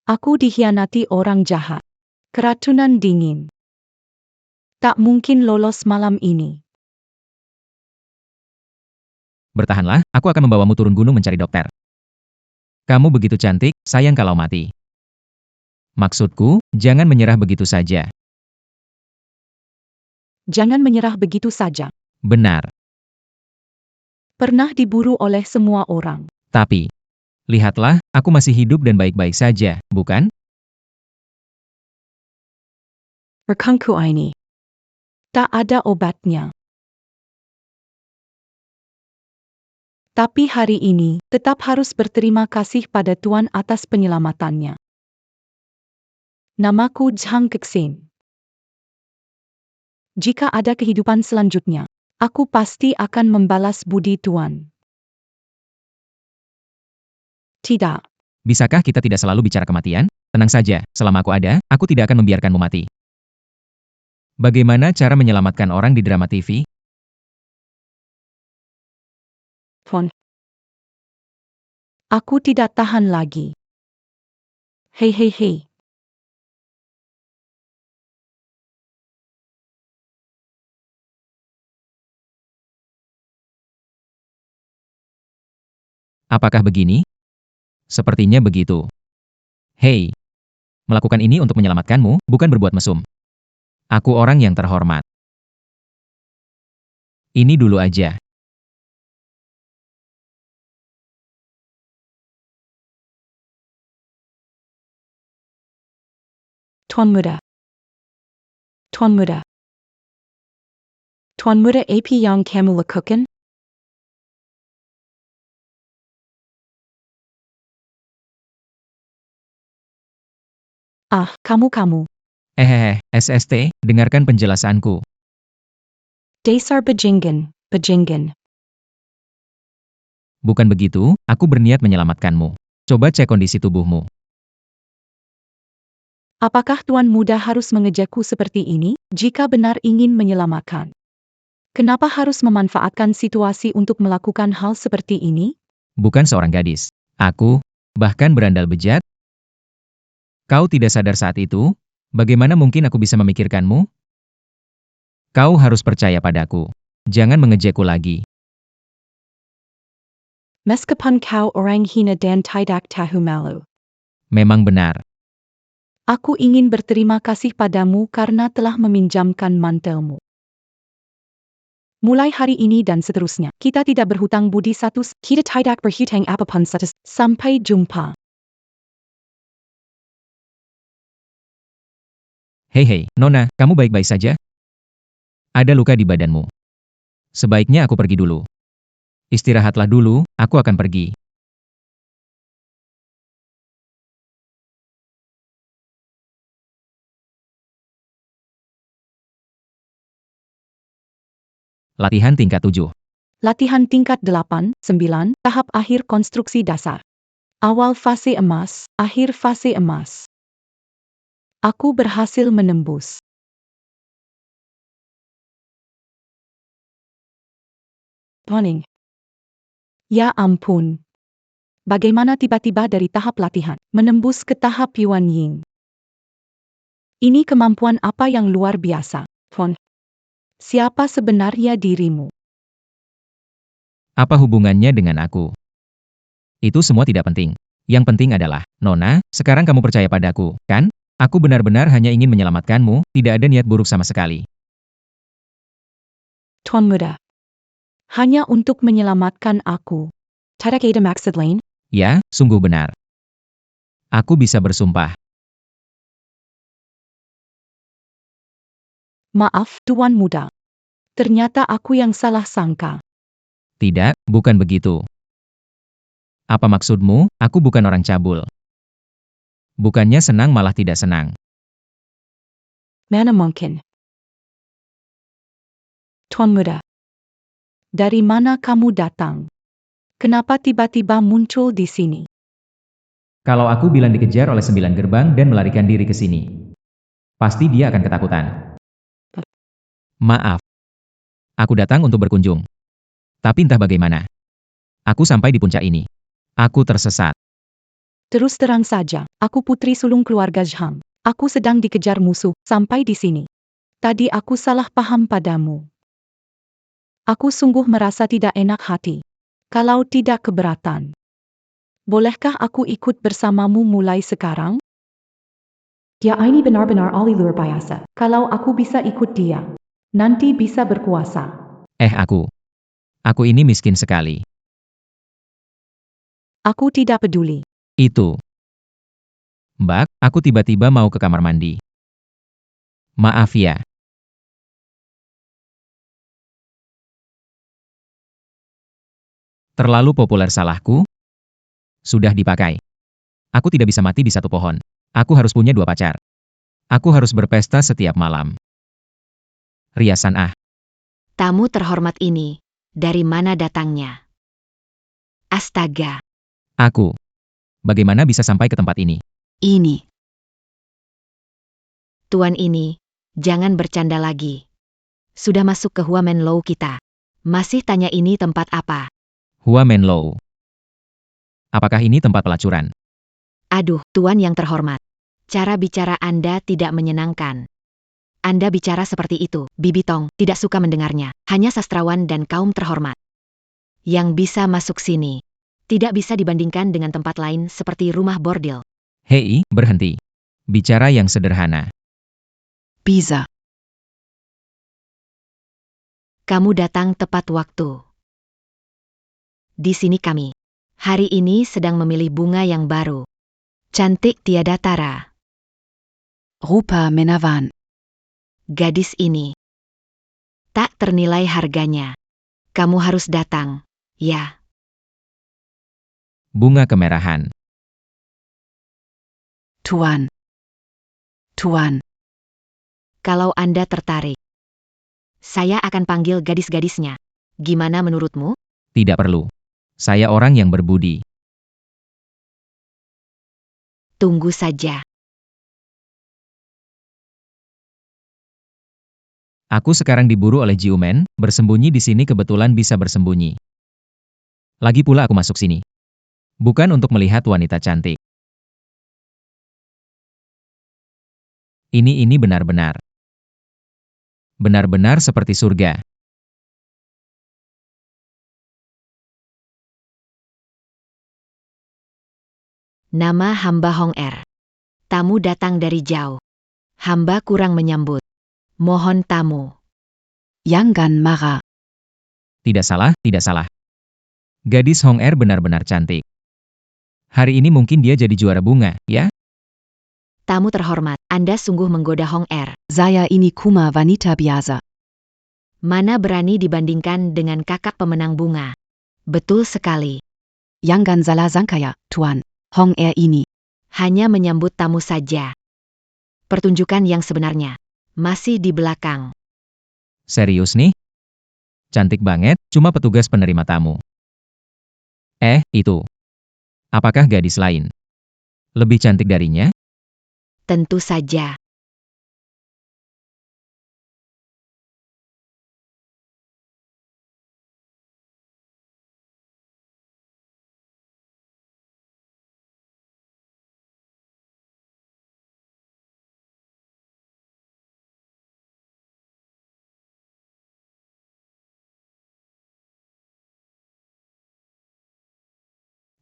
Aku dikhianati orang jahat. Keracunan dingin. Tak mungkin lolos malam ini. Bertahanlah, aku akan membawamu turun gunung mencari dokter. Kamu begitu cantik, sayang kalau mati. Maksudku, jangan menyerah begitu saja. Jangan menyerah begitu saja. Benar. Pernah diburu oleh semua orang. Tapi, lihatlah, aku masih hidup dan baik-baik saja, bukan? Rekangku ini. Tak ada obatnya. Tapi hari ini, tetap harus berterima kasih pada Tuan atas penyelamatannya. Namaku Zhang Kexin. Jika ada kehidupan selanjutnya, aku pasti akan membalas budi Tuan. Tidak. Bisakah kita tidak selalu bicara kematian? Tenang saja, selama aku ada, aku tidak akan membiarkanmu mati. Bagaimana cara menyelamatkan orang di drama TV? Tuan. Aku tidak tahan lagi. Hei hei hei. Apakah begini? Sepertinya begitu. Hei, melakukan ini untuk menyelamatkanmu, bukan berbuat mesum. Aku orang yang terhormat. Ini dulu aja. Tuan Muda. Tuan Muda. Tuan Muda AP yang kamu lakukan? Kamu. SST, dengarkan penjelasanku. Dasar bajingan. Bukan begitu, aku berniat menyelamatkanmu. Coba cek kondisi tubuhmu. Apakah Tuan Muda harus mengejarku seperti ini, jika benar ingin menyelamatkan? Kenapa harus memanfaatkan situasi untuk melakukan hal seperti ini? Bukan seorang gadis. Aku, bahkan berandal bejat. Kau tidak sadar saat itu? Bagaimana mungkin aku bisa memikirkanmu? Kau harus percaya padaku. Jangan mengejekku lagi. Meskipun kau orang hina dan tidak tahu malu. Memang benar. Aku ingin berterima kasih padamu karena telah meminjamkan mantelmu. Mulai hari ini dan seterusnya, kita tidak berhutang budi kita tidak berhutang apapun status. Sampai jumpa. Hei, Nona, kamu baik-baik saja? Ada luka di badanmu. Sebaiknya aku pergi dulu. Istirahatlah dulu, aku akan pergi. Latihan tingkat 7. Latihan tingkat 8, 9, tahap akhir konstruksi dasar. Awal fase emas, akhir fase emas. Aku berhasil menembus. Warning. Ya ampun. Bagaimana tiba-tiba dari tahap latihan, menembus ke tahap Yuan Ying? Ini kemampuan apa yang luar biasa, Fon? Siapa sebenarnya dirimu? Apa hubungannya dengan aku? Itu semua tidak penting. Yang penting adalah, Nona, sekarang kamu percaya padaku, kan? Aku benar-benar hanya ingin menyelamatkanmu, tidak ada niat buruk sama sekali. Tuan Muda. Hanya untuk menyelamatkan aku. Tidak ada maksud lain? Ya, sungguh benar. Aku bisa bersumpah. Maaf, Tuan Muda. Ternyata aku yang salah sangka. Tidak, bukan begitu. Apa maksudmu? Aku bukan orang cabul. Bukannya senang malah tidak senang. Mana mungkin? Tuan Muda. Dari mana kamu datang? Kenapa tiba-tiba muncul di sini? Kalau aku bilang dikejar oleh 9 gerbang dan melarikan diri ke sini, pasti dia akan ketakutan. Maaf. Aku datang untuk berkunjung. Tapi entah bagaimana. Aku sampai di puncak ini. Aku tersesat. Terus terang saja, aku putri sulung keluarga Zhang. Aku sedang dikejar musuh, sampai di sini. Tadi aku salah paham padamu. Aku sungguh merasa tidak enak hati. Kalau tidak keberatan. Bolehkah aku ikut bersamamu mulai sekarang? Dia ini benar-benar ahli luar biasa. Kalau aku bisa ikut dia, nanti bisa berkuasa. Aku ini miskin sekali. Aku tidak peduli. Itu. Mbak, aku tiba-tiba mau ke kamar mandi. Maaf ya. Terlalu populer salahku? Sudah dipakai. Aku tidak bisa mati di satu pohon. Aku harus punya 2 pacar. Aku harus berpesta setiap malam. Riasan ah. Tamu terhormat ini, dari mana datangnya? Astaga, Aku. Bagaimana bisa sampai ke tempat ini? ini. Tuan ini, jangan bercanda lagi. Sudah masuk ke Hua Menlo kita. Masih tanya ini tempat apa? Hua Menlo. Apakah ini tempat pelacuran? Aduh, Tuan yang terhormat. Cara bicara Anda tidak menyenangkan. Anda bicara seperti itu, Bibi Tong, tidak suka mendengarnya. Hanya sastrawan dan kaum terhormat yang bisa masuk sini. Tidak bisa dibandingkan dengan tempat lain seperti rumah bordil. Hei, berhenti. Bicara yang sederhana. Bisa. Kamu datang tepat waktu. Di sini kami. Hari ini sedang memilih bunga yang baru. Cantik tiada tara. Rupa menawan. Gadis ini. Tak ternilai harganya. Kamu harus datang, ya. Bunga kemerahan. Tuan. Tuan. Kalau Anda tertarik, saya akan panggil gadis-gadisnya. Gimana menurutmu? Tidak perlu. Saya orang yang berbudi. Tunggu saja. Aku sekarang diburu oleh Jiumen, bersembunyi di sini kebetulan bisa bersembunyi. Lagi pula aku masuk sini. Bukan untuk melihat wanita cantik. Ini benar-benar. Benar-benar seperti surga. Nama hamba Hong Er. Tamu datang dari jauh. Hamba kurang menyambut. Mohon tamu. Jangan marah. Tidak salah, tidak salah. Gadis Hong Er benar-benar cantik. Hari ini mungkin dia jadi juara bunga, ya? Tamu terhormat, Anda sungguh menggoda Hong Er. Saya ini kuma wanita biasa. Mana berani dibandingkan dengan kakak pemenang bunga. Betul sekali. Jangan salah sangka ya, Tuan. Hong Er ini hanya menyambut tamu saja. Pertunjukan yang sebenarnya masih di belakang. Serius nih? Cantik banget, cuma petugas penerima tamu. Itu. Apakah gadis lain lebih cantik darinya? Tentu saja.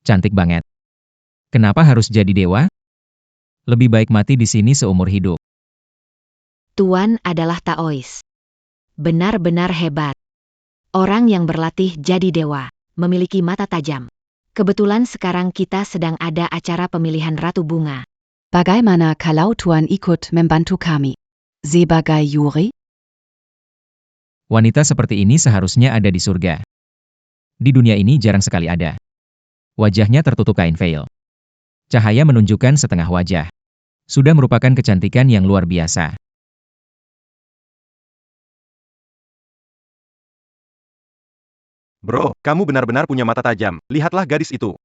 Cantik banget. Kenapa harus jadi dewa? Lebih baik mati di sini seumur hidup. Tuan adalah Taois. Benar-benar hebat. Orang yang berlatih jadi dewa, memiliki mata tajam. Kebetulan sekarang kita sedang ada acara pemilihan Ratu Bunga. Bagaimana kalau Tuan ikut membantu kami? Sebagai juri? Wanita seperti ini seharusnya ada di surga. Di dunia ini jarang sekali ada. Wajahnya tertutup kain veil. Cahaya menunjukkan setengah wajah. Sudah merupakan kecantikan yang luar biasa. Bro, kamu benar-benar punya mata tajam. Lihatlah gadis itu.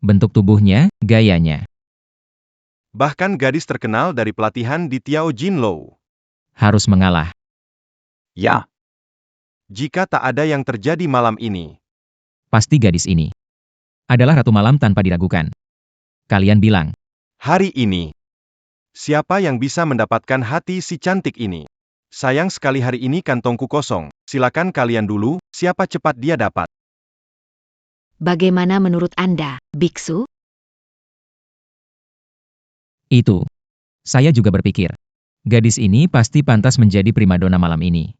Bentuk tubuhnya, gayanya. Bahkan gadis terkenal dari pelatihan di Tiao Jinlou. Harus mengalah. Ya. Jika tak ada yang terjadi malam ini, Pasti gadis ini adalah ratu malam tanpa diragukan. Kalian bilang, hari ini, siapa yang bisa mendapatkan hati si cantik ini? Sayang sekali hari ini kantongku kosong. Silakan kalian dulu, siapa cepat dia dapat. Bagaimana menurut Anda, biksu? itu. Saya juga berpikir. Gadis ini pasti pantas menjadi primadona malam ini.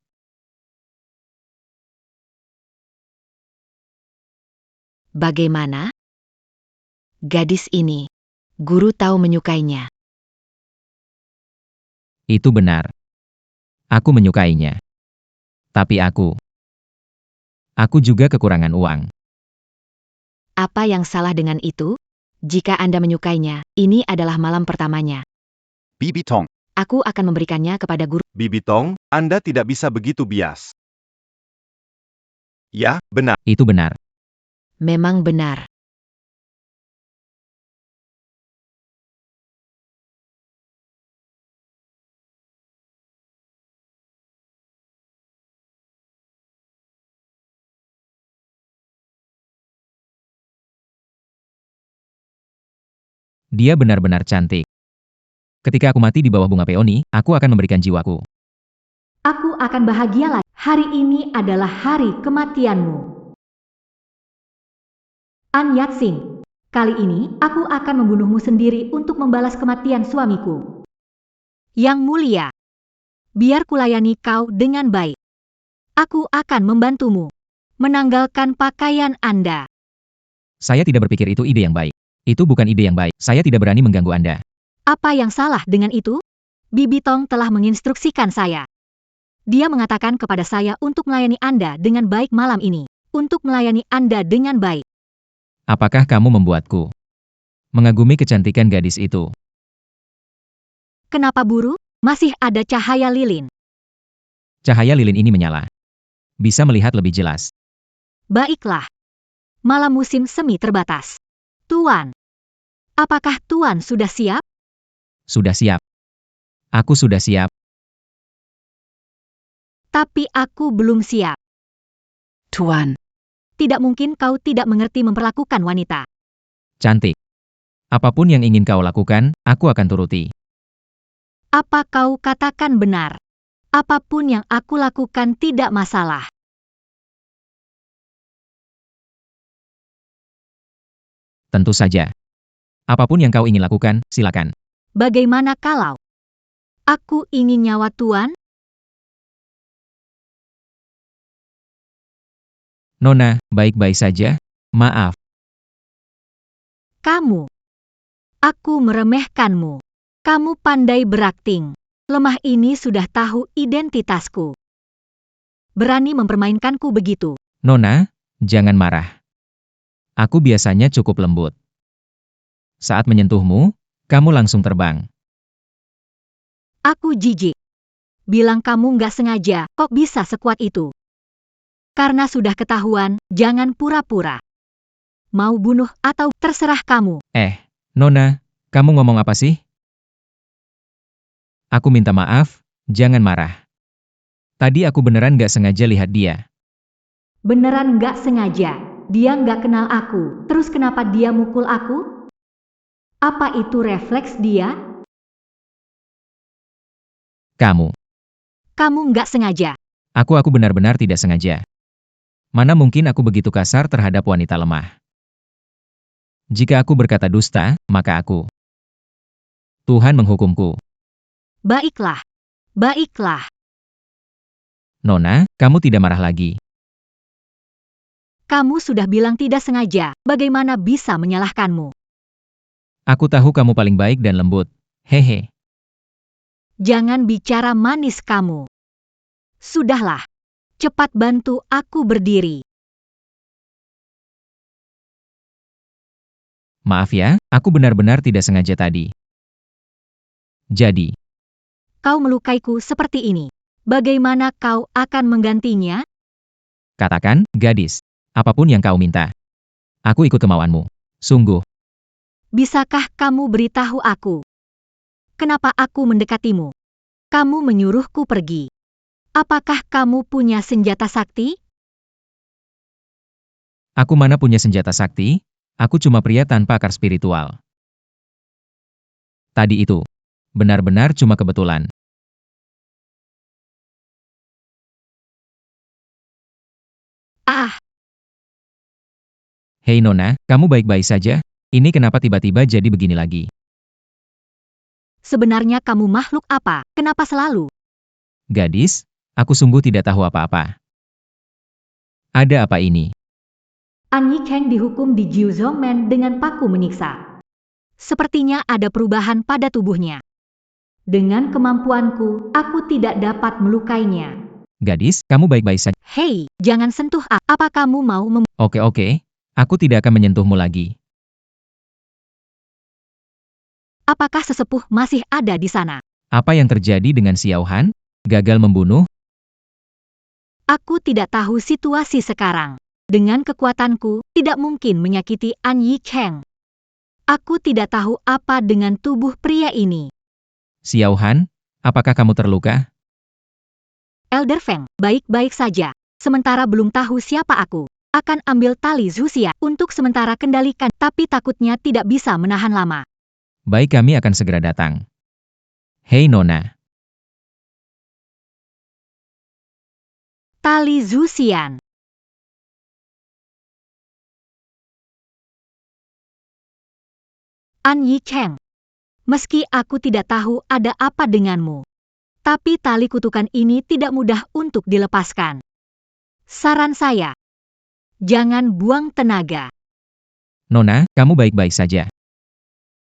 Bagaimana? Gadis ini, guru tahu menyukainya. Itu benar. Aku menyukainya. Tapi aku juga kekurangan uang. Apa yang salah dengan itu? Jika Anda menyukainya, ini adalah malam pertamanya. Bibi Tong. Aku akan memberikannya kepada guru. Bibi Tong, Anda tidak bisa begitu bias. Ya, benar. Itu benar. Memang benar. Dia benar-benar cantik. Ketika aku mati di bawah bunga peoni, aku akan memberikan jiwaku. Aku akan bahagia lagi. Hari ini adalah hari kematianmu. An Yat-sing, kali ini aku akan membunuhmu sendiri untuk membalas kematian suamiku. Yang mulia, biar kulayani kau dengan baik. Aku akan membantumu menanggalkan pakaian Anda. Saya tidak berpikir itu ide yang baik. Itu bukan ide yang baik. Saya tidak berani mengganggu Anda. Apa yang salah dengan itu? Bibi Tong telah menginstruksikan saya. Dia mengatakan kepada saya untuk melayani Anda dengan baik malam ini. Untuk melayani Anda dengan baik. Apakah kamu membuatku mengagumi kecantikan gadis itu? Kenapa buru? Masih ada cahaya lilin. Cahaya lilin ini menyala. Bisa melihat lebih jelas. Baiklah. Malam musim semi terbatas. Tuan. Apakah Tuan sudah siap? Sudah siap. Aku sudah siap. Tapi aku belum siap. Tuan, Tidak mungkin kau tidak mengerti memperlakukan wanita. Cantik. Apapun yang ingin kau lakukan, aku akan turuti. Apa kau katakan benar? Apapun yang aku lakukan tidak masalah. Tentu saja. Apapun yang kau ingin lakukan, silakan. Bagaimana kalau aku ingin nyawa Tuan? Nona, baik-baik saja. Maaf. Kamu. Aku meremehkanmu. Kamu pandai berakting. Lemah ini sudah tahu identitasku. Berani mempermainkanku begitu. Nona, jangan marah. Aku biasanya cukup lembut. Saat menyentuhmu, kamu langsung terbang. Aku jijik. Bilang kamu nggak sengaja, kok bisa sekuat itu? Karena sudah ketahuan, jangan pura-pura. Mau bunuh atau terserah kamu. Nona, kamu ngomong apa sih? Aku minta maaf, jangan marah. Tadi aku beneran gak sengaja lihat dia. Beneran nggak sengaja. Dia nggak kenal aku. Terus kenapa dia mukul aku? Apa itu refleks dia? Kamu. Kamu nggak sengaja. Aku benar-benar tidak sengaja. Mana mungkin aku begitu kasar terhadap wanita lemah. Jika aku berkata dusta, maka aku. Tuhan menghukumku. Baiklah. Baiklah. Nona, kamu tidak marah lagi. Kamu sudah bilang tidak sengaja. Bagaimana bisa menyalahkanmu? Aku tahu kamu paling baik dan lembut. Hehe. Jangan bicara manis kamu. Sudahlah. Cepat bantu aku berdiri. Maaf ya, aku benar-benar tidak sengaja tadi. Jadi, Kau melukaiku seperti ini. Bagaimana kau akan menggantinya? katakan, gadis, apapun yang kau minta. Aku ikut kemauanmu. Sungguh. Bisakah kamu beritahu aku? Kenapa aku mendekatimu? Kamu menyuruhku pergi. Apakah kamu punya senjata sakti? Aku mana punya senjata sakti? Aku cuma pria tanpa akar spiritual. Tadi itu. Benar-benar cuma kebetulan. Ah, Hei Nona, kamu baik-baik saja? Ini kenapa tiba-tiba jadi begini lagi? sebenarnya kamu makhluk apa? Kenapa selalu? Gadis, aku sungguh tidak tahu apa-apa. Ada apa ini? An Yikeng dihukum di Jiuzhongmen dengan paku menyiksa. Sepertinya ada perubahan pada tubuhnya. Dengan kemampuanku, aku tidak dapat melukainya. Gadis, kamu baik-baik saja. Hei, jangan sentuh aku. Apa kamu mau Oke, Aku tidak akan menyentuhmu lagi. Apakah sesepuh masih ada di sana? Apa yang terjadi dengan Xiao Han? Gagal membunuh? Aku tidak tahu situasi sekarang. Dengan kekuatanku, tidak mungkin menyakiti An Yi Cheng. Aku tidak tahu apa dengan tubuh pria ini. Xiao Han, apakah kamu terluka? Elder Feng, baik-baik saja. Sementara belum tahu siapa aku. Akan ambil tali Zuxia untuk sementara kendalikan, tapi takutnya tidak bisa menahan lama. Baik, kami akan segera datang. Hei Nona. Tali Zuxian. An Yi Cheng. Meski aku tidak tahu ada apa denganmu, tapi tali kutukan ini tidak mudah untuk dilepaskan. Saran saya, jangan buang tenaga. Nona, kamu baik-baik saja.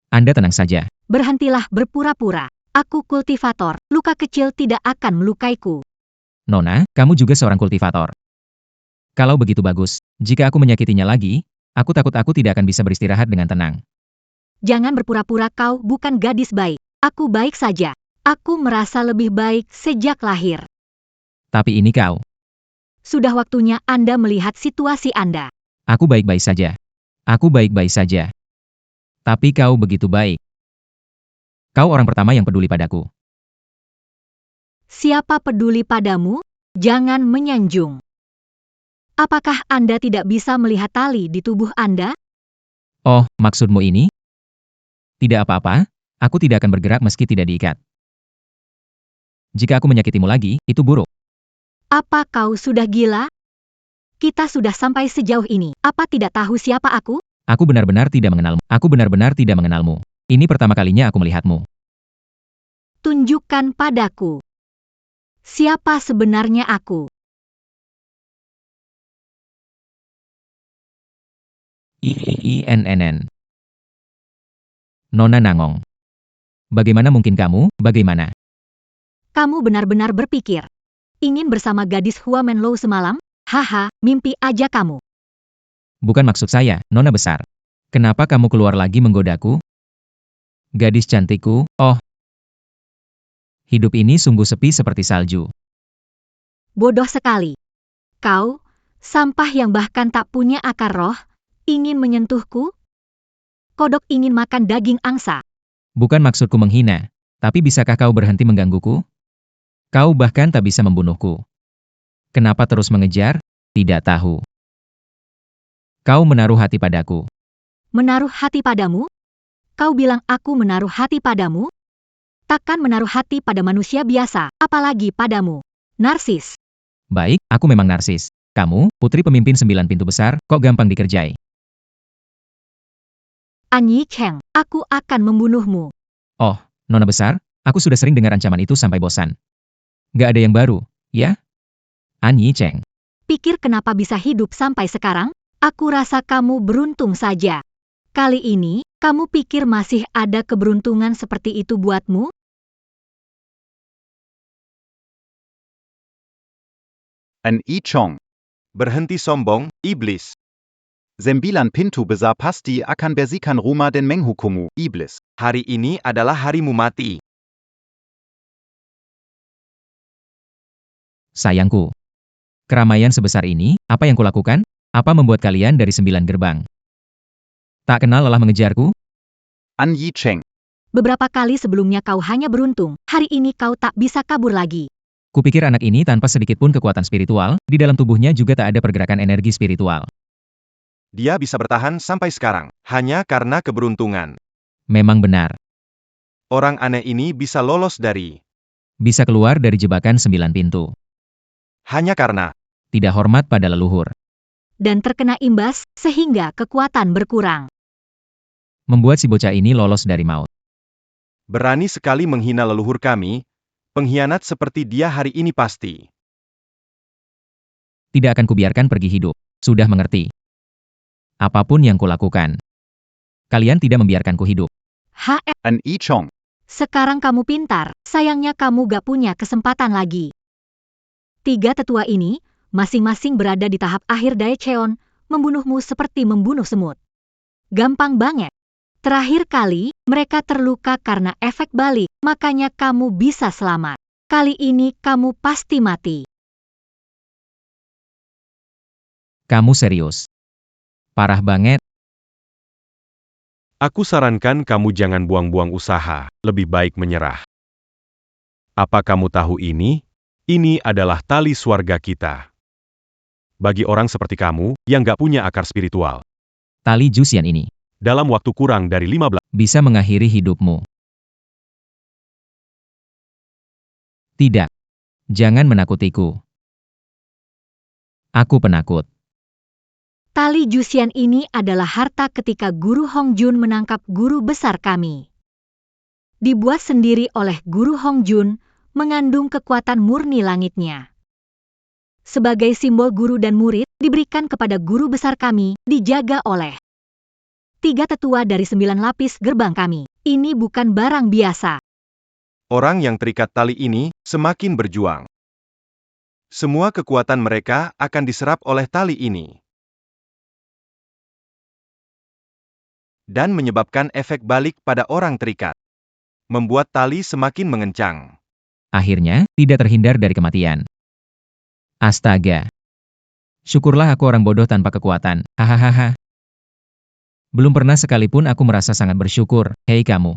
Anda tenang saja. Berhentilah berpura-pura. Aku kultivator, luka kecil tidak akan melukaiku. Nona, kamu juga seorang kultivator. Kalau begitu bagus, jika aku menyakitinya lagi, aku takut aku tidak akan bisa beristirahat dengan tenang. Jangan berpura-pura kau bukan gadis baik. Aku baik saja. Aku merasa lebih baik sejak lahir. Tapi ini kau. Sudah waktunya Anda melihat situasi Anda. Aku baik-baik saja. Aku baik-baik saja. Tapi kau begitu baik. Kau orang pertama yang peduli padaku. Siapa peduli padamu? Jangan menyanjung. Apakah Anda tidak bisa melihat tali di tubuh Anda? Oh, maksudmu ini? Tidak apa-apa, aku tidak akan bergerak meski tidak diikat. Jika aku menyakitimu lagi, itu buruk. Apa kau sudah gila? Kita sudah sampai sejauh ini. Apa tidak tahu siapa aku? Aku benar-benar tidak mengenalmu. Aku benar-benar tidak mengenalmu. Ini pertama kalinya aku melihatmu. Tunjukkan padaku. Siapa sebenarnya aku? INNN. Nona Nangong. Bagaimana mungkin kamu? Bagaimana? Kamu benar-benar berpikir ingin bersama gadis Hua Menlo semalam? Haha, mimpi aja kamu. Bukan maksud saya, Nona besar. Kenapa kamu keluar lagi menggodaku? Gadis cantikku, oh. Hidup ini sungguh sepi seperti salju. Bodoh sekali. Kau, sampah yang bahkan tak punya akar roh, ingin menyentuhku? Kodok ingin makan daging angsa. Bukan maksudku menghina, tapi bisakah kau berhenti menggangguku? Kau bahkan tak bisa membunuhku. Kenapa terus mengejar? Tidak tahu. Kau menaruh hati padaku. Menaruh hati padamu? Kau bilang aku menaruh hati padamu? Takkan menaruh hati pada manusia biasa, apalagi padamu. Narsis. Baik, aku memang narsis. Kamu, putri pemimpin 9 pintu besar, kok gampang dikerjai. An Yi Cheng, aku akan membunuhmu. Oh, Nona besar, aku sudah sering dengar ancaman itu sampai bosan. Gak ada yang baru, ya? An Yi Cheng. Pikir kenapa bisa hidup sampai sekarang? Aku rasa kamu beruntung saja. Kali ini, kamu pikir masih ada keberuntungan seperti itu buatmu? An Yi Cheng. Berhenti sombong, iblis. 9 pintu besar pasti akan bersihkan rumah dan menghukummu, iblis. Hari ini adalah harimu mati. Sayangku. Keramaian sebesar ini, apa yang kulakukan? Apa membuat kalian dari 9 gerbang? Tak kenal lelah mengejarku? An Yi Cheng. Beberapa kali sebelumnya kau hanya beruntung, hari ini kau tak bisa kabur lagi. Kupikir anak ini tanpa sedikit pun kekuatan spiritual, di dalam tubuhnya juga tak ada pergerakan energi spiritual. Dia bisa bertahan sampai sekarang, hanya karena keberuntungan. Memang benar. Orang aneh ini bisa lolos dari... Bisa keluar dari jebakan 9 pintu. Hanya karena... Tidak hormat pada leluhur. Dan terkena imbas, sehingga kekuatan berkurang. Membuat si bocah ini lolos dari maut. Berani sekali menghina leluhur kami, pengkhianat seperti dia hari ini pasti. Tidak akan kubiarkan pergi hidup. Sudah mengerti. Apapun yang kulakukan. Kalian tidak membiarkanku hidup. An Yi Cheng. Sekarang kamu pintar, sayangnya kamu gak punya kesempatan lagi. 3 tetua ini, masing-masing berada di tahap akhir Daecheon, membunuhmu seperti membunuh semut. Gampang banget. Terakhir kali, mereka terluka karena efek balik, makanya kamu bisa selamat. Kali ini kamu pasti mati. Kamu serius? Parah banget. Aku sarankan kamu jangan buang-buang usaha, lebih baik menyerah. Apa kamu tahu ini? Ini adalah tali swarga kita. Bagi orang seperti kamu, yang gak punya akar spiritual, Tali Jusian ini dalam waktu kurang dari 15 bisa mengakhiri hidupmu. Tidak. Jangan menakutiku. Aku penakut. Tali Jusian ini adalah harta ketika Guru Hongjun menangkap guru besar kami. Dibuat sendiri oleh Guru Hongjun, mengandung kekuatan murni langitnya. Sebagai simbol guru dan murid, diberikan kepada guru besar kami, dijaga oleh 3 tetua dari 9 lapis gerbang kami. Ini bukan barang biasa. Orang yang terikat tali ini semakin berjuang. Semua kekuatan mereka akan diserap oleh tali ini. Dan menyebabkan efek balik pada orang terikat. Membuat tali semakin mengencang. Akhirnya, tidak terhindar dari kematian. Astaga. Syukurlah aku orang bodoh tanpa kekuatan. Hahaha. Belum pernah sekalipun aku merasa sangat bersyukur. Hei kamu.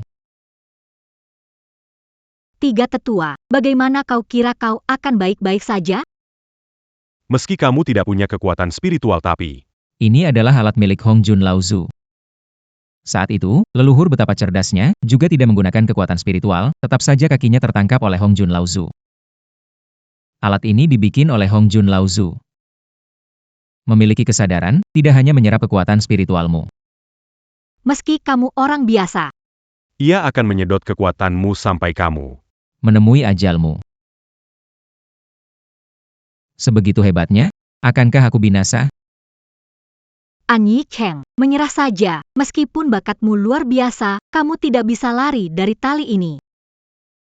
3 tetua, bagaimana kau kira kau akan baik-baik saja? Meski kamu tidak punya kekuatan spiritual tapi Ini adalah alat milik Hongjun Laozu. Saat itu, leluhur betapa cerdasnya, juga tidak menggunakan kekuatan spiritual, tetap saja kakinya tertangkap oleh Hongjun Laozu. Alat ini dibikin oleh Hongjun Laozu. Memiliki kesadaran, tidak hanya menyerap kekuatan spiritualmu. Meski kamu orang biasa, ia akan menyedot kekuatanmu sampai kamu menemui ajalmu. Sebegitu hebatnya, akankah aku binasa? An Yi Cheng, menyerah saja, meskipun bakatmu luar biasa, kamu tidak bisa lari dari tali ini.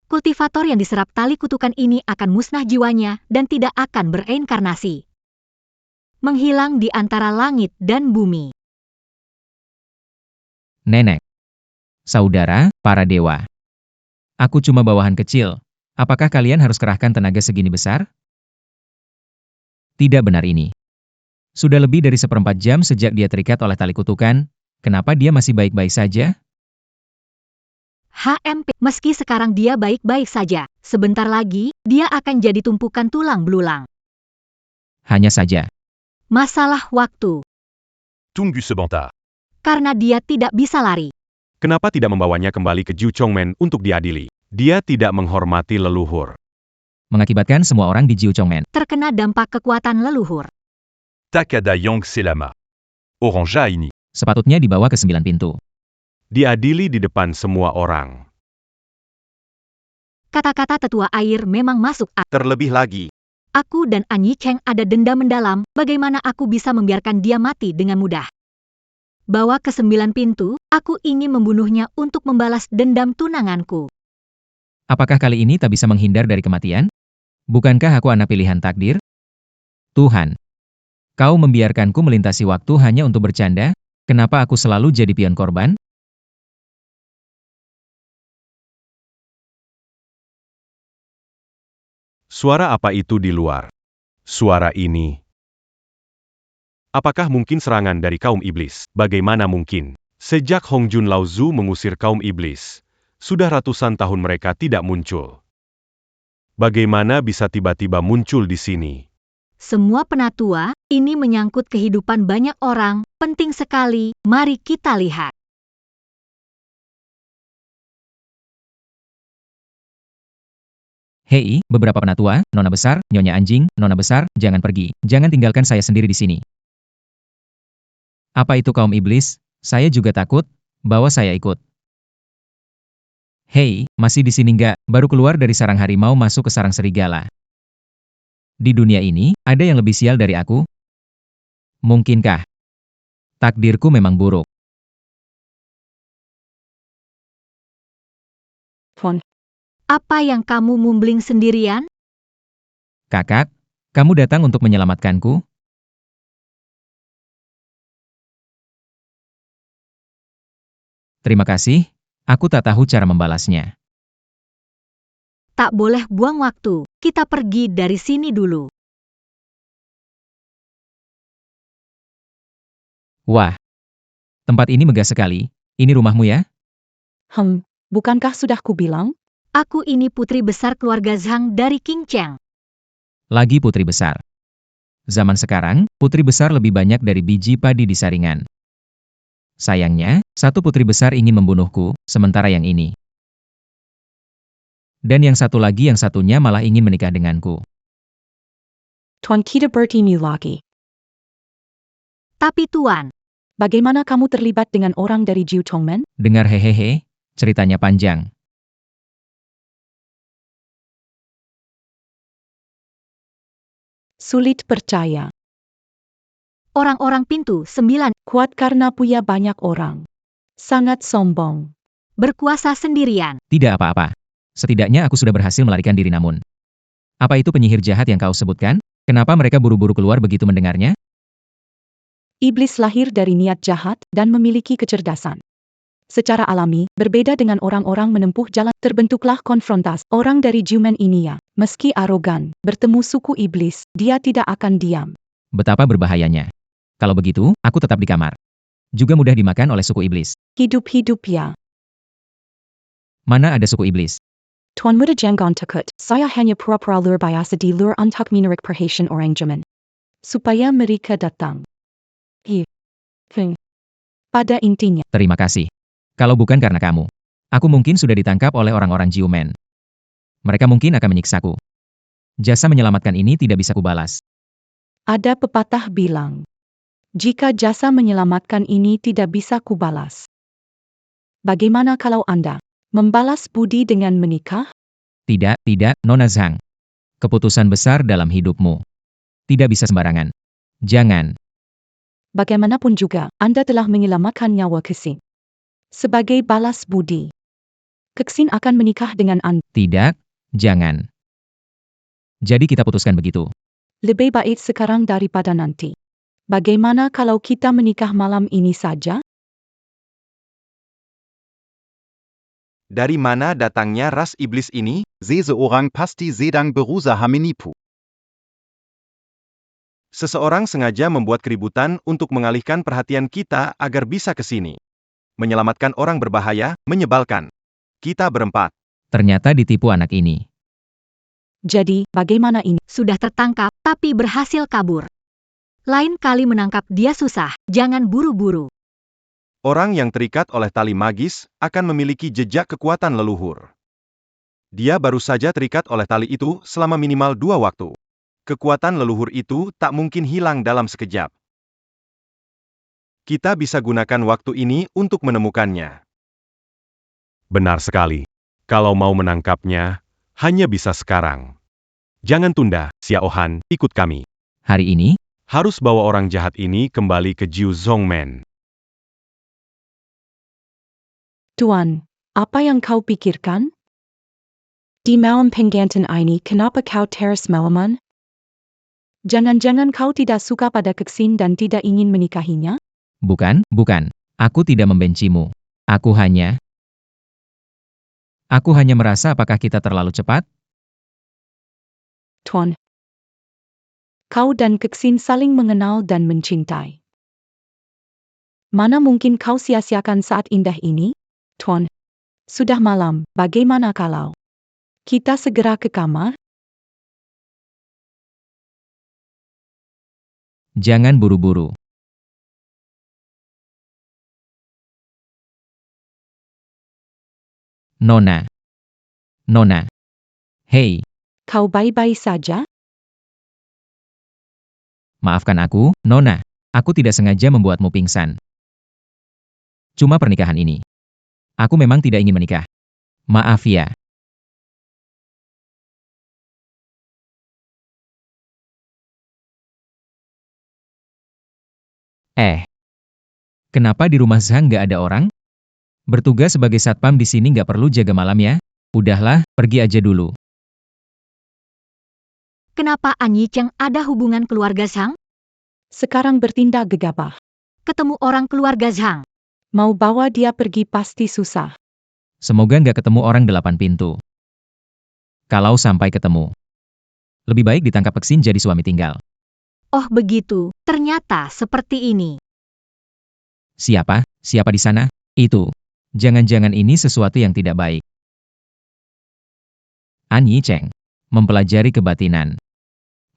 Kultivator yang diserap tali kutukan ini akan musnah jiwanya dan tidak akan bereinkarnasi. Menghilang di antara langit dan bumi. Nenek. Saudara, para dewa. Aku cuma bawahan kecil. Apakah kalian harus kerahkan tenaga segini besar? Tidak benar ini. Sudah lebih dari 1/4 jam sejak dia terikat oleh tali kutukan, kenapa dia masih baik-baik saja? HMP, meski sekarang dia baik-baik saja, sebentar lagi, dia akan jadi tumpukan tulang belulang. Hanya saja. Masalah waktu, Tungu ce bantard. karena dia tidak bisa lari. Kenapa tidak membawanya kembali ke Ju Chongmen untuk diadili? Dia tidak menghormati leluhur. Mengakibatkan semua orang di Jiu Chongmen Terkena dampak kekuatan leluhur. Takada Yang Selama. Oranja ini. sepatutnya dibawa ke 9 pintu. Diadili di depan semua orang. Kata-kata tetua air memang masuk akal. Terlebih lagi, Aku dan An Yi Cheng ada dendam mendalam, bagaimana aku bisa membiarkan dia mati dengan mudah? Bawa ke 9 pintu, aku ingin membunuhnya untuk membalas dendam tunanganku. Apakah kali ini tak bisa menghindar dari kematian? Bukankah aku anak pilihan takdir? Tuhan, kau membiarkanku melintasi waktu hanya untuk bercanda? Kenapa aku selalu jadi pion korban? Suara apa itu di luar? Suara ini. Apakah mungkin serangan dari kaum iblis? Bagaimana mungkin? Sejak Hongjun Laozu mengusir kaum iblis, sudah ratusan tahun mereka tidak muncul. Bagaimana bisa tiba-tiba muncul di sini? Semua penatua, ini menyangkut kehidupan banyak orang, penting sekali, mari kita lihat. Hei, beberapa penatua, nona besar, nyonya anjing, nona besar, jangan pergi. Jangan tinggalkan saya sendiri di sini. Apa itu kaum iblis? Saya juga takut, bawa saya ikut. Hei, masih di sini nggak? Baru keluar dari sarang harimau masuk ke sarang serigala. Di dunia ini, ada yang lebih sial dari aku? Mungkinkah? Takdirku memang buruk. Apa yang kamu mumbling sendirian? Kakak, kamu datang untuk menyelamatkanku? Terima kasih, aku tak tahu cara membalasnya. Tak boleh buang waktu, kita pergi dari sini dulu. Wah, tempat ini megah sekali. Ini rumahmu ya? Bukankah sudah kubilang? Aku ini putri besar keluarga Zhang dari King Cheng. Lagi putri besar. Zaman sekarang, putri besar lebih banyak dari biji padi di saringan. Sayangnya, satu putri besar ingin membunuhku, sementara yang ini. Dan yang satu lagi yang satunya malah ingin menikah denganku. Tuan kita bertemu lagi. Tapi Tuan, Bagaimana kamu terlibat dengan orang dari Jiu Tongmen? Dengar hehehe, ceritanya panjang. Sulit percaya. orang-orang pintu 9 Kuat karena punya banyak orang. Sangat sombong. berkuasa sendirian. Tidak apa-apa. Setidaknya aku sudah berhasil melarikan diri namun. Apa itu penyihir jahat yang kau sebutkan? Kenapa mereka buru-buru keluar begitu mendengarnya? Iblis lahir dari niat jahat dan memiliki kecerdasan. Secara alami, berbeda dengan orang-orang menempuh jalan, terbentuklah konfrontasi. Orang dari Jiumen ini ya, meski arogan, bertemu suku iblis, dia tidak akan diam. Betapa berbahayanya. Kalau begitu, aku tetap di kamar. Juga mudah dimakan oleh suku iblis. Hidup-hidup ya. Mana ada suku iblis? Tuan Muda Jangan takut, saya hanya pura-pura lur biasa di lur untuk menarik perhatian orang Jiumen. Supaya mereka datang. Pada intinya, Terima kasih. Kalau bukan karena kamu, aku mungkin sudah ditangkap oleh orang-orang Jiumen. Mereka mungkin akan menyiksaku. Jasa menyelamatkan ini tidak bisa kubalas. ada pepatah bilang, jika jasa menyelamatkan ini tidak bisa kubalas. Bagaimana kalau Anda membalas budi dengan menikah? Tidak, Nona Zhang. Keputusan besar dalam hidupmu. Tidak bisa sembarangan. Jangan. Bagaimanapun juga, Anda telah menyelamatkan nyawa Kexin. Sebagai balas budi, Kexin akan menikah dengan Anda. Tidak, jangan. Jadi kita putuskan begitu. Lebih baik sekarang daripada nanti. Bagaimana kalau kita menikah malam ini saja? Dari mana datangnya ras iblis ini? Seseorang pasti sedang berusaha menipu. Seseorang sengaja membuat keributan untuk mengalihkan perhatian kita agar bisa ke sini. Menyelamatkan orang berbahaya, menyebalkan. Kita berempat. Ternyata ditipu anak ini. Jadi, bagaimana ini? Sudah tertangkap, tapi berhasil kabur. Lain kali menangkap dia susah, jangan buru-buru. Orang yang terikat oleh tali magis akan memiliki jejak kekuatan leluhur. Dia baru saja terikat oleh tali itu selama minimal 2 waktu. Kekuatan leluhur itu tak mungkin hilang dalam sekejap. Kita bisa gunakan waktu ini untuk menemukannya. Benar sekali. Kalau mau menangkapnya, hanya bisa sekarang. Jangan tunda, Xiao Han, ikut kami. Hari ini, Harus bawa orang jahat ini kembali ke Jiu Zongmen. Tuan, apa yang kau pikirkan? Di malam penggantian ini kenapa kau teras malaman? Jangan-jangan kau tidak suka pada Kexin dan tidak ingin menikahinya? bukan. Aku tidak membencimu. Aku hanya merasa apakah kita terlalu cepat? Tuan, kau dan Kexin saling mengenal dan mencintai. Mana mungkin kau sia-siakan saat indah ini? Tuan, sudah malam, bagaimana kalau kita segera ke kamar? Jangan buru-buru. Nona. Hei, Kau baik-baik saja? maafkan aku, Nona. Aku tidak sengaja membuatmu pingsan. Cuma pernikahan ini. Aku memang tidak ingin menikah. Maaf ya. Kenapa di rumah Zhang nggak ada orang? Bertugas sebagai satpam di sini nggak perlu jaga malam ya? Udahlah, pergi aja dulu. Kenapa An Yicheng ada hubungan keluarga Zhang? Sekarang bertindak gegabah. Ketemu orang keluarga Zhang. Mau bawa dia pergi pasti susah. Semoga nggak ketemu orang 8 pintu. Kalau sampai ketemu, lebih baik ditangkap Peksin jadi suami tinggal. Oh begitu, ternyata seperti ini. Siapa? Siapa di sana? Itu. Jangan-jangan ini sesuatu yang tidak baik. An Yicheng. Mempelajari kebatinan.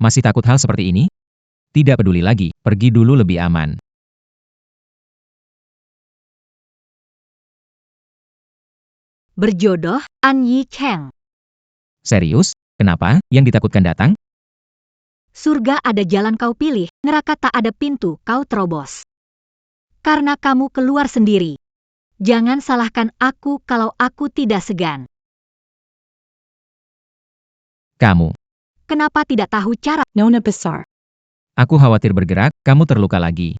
Masih takut hal seperti ini? Tidak peduli lagi, pergi dulu lebih aman. Berjodoh, An Yicheng. Serius? Kenapa? Yang ditakutkan datang? Surga ada jalan kau pilih, neraka tak ada pintu kau terobos. Karena kamu keluar sendiri. Jangan salahkan aku kalau aku tidak segan. Kamu. Kenapa tidak tahu cara? Nona besar. Aku khawatir bergerak, kamu terluka lagi.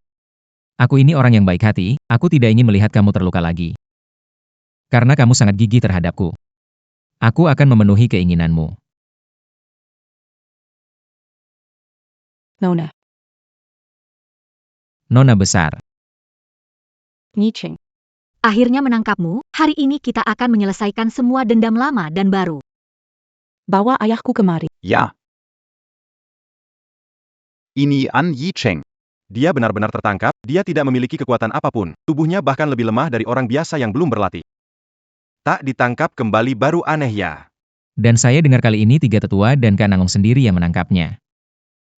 Aku ini orang yang baik hati, aku tidak ingin melihat kamu terluka lagi. Karena kamu sangat gigih terhadapku. Aku akan memenuhi keinginanmu. Nona. Nona besar. Yicheng. Akhirnya menangkapmu, hari ini kita akan menyelesaikan semua dendam lama dan baru. Bawa ayahku kemari. Ya. Ini An Yicheng. Dia benar-benar tertangkap, dia tidak memiliki kekuatan apapun, tubuhnya bahkan lebih lemah dari orang biasa yang belum berlatih. Tak ditangkap kembali baru aneh ya. Dan saya dengar kali ini 3 tetua dan Kanangong sendiri yang menangkapnya.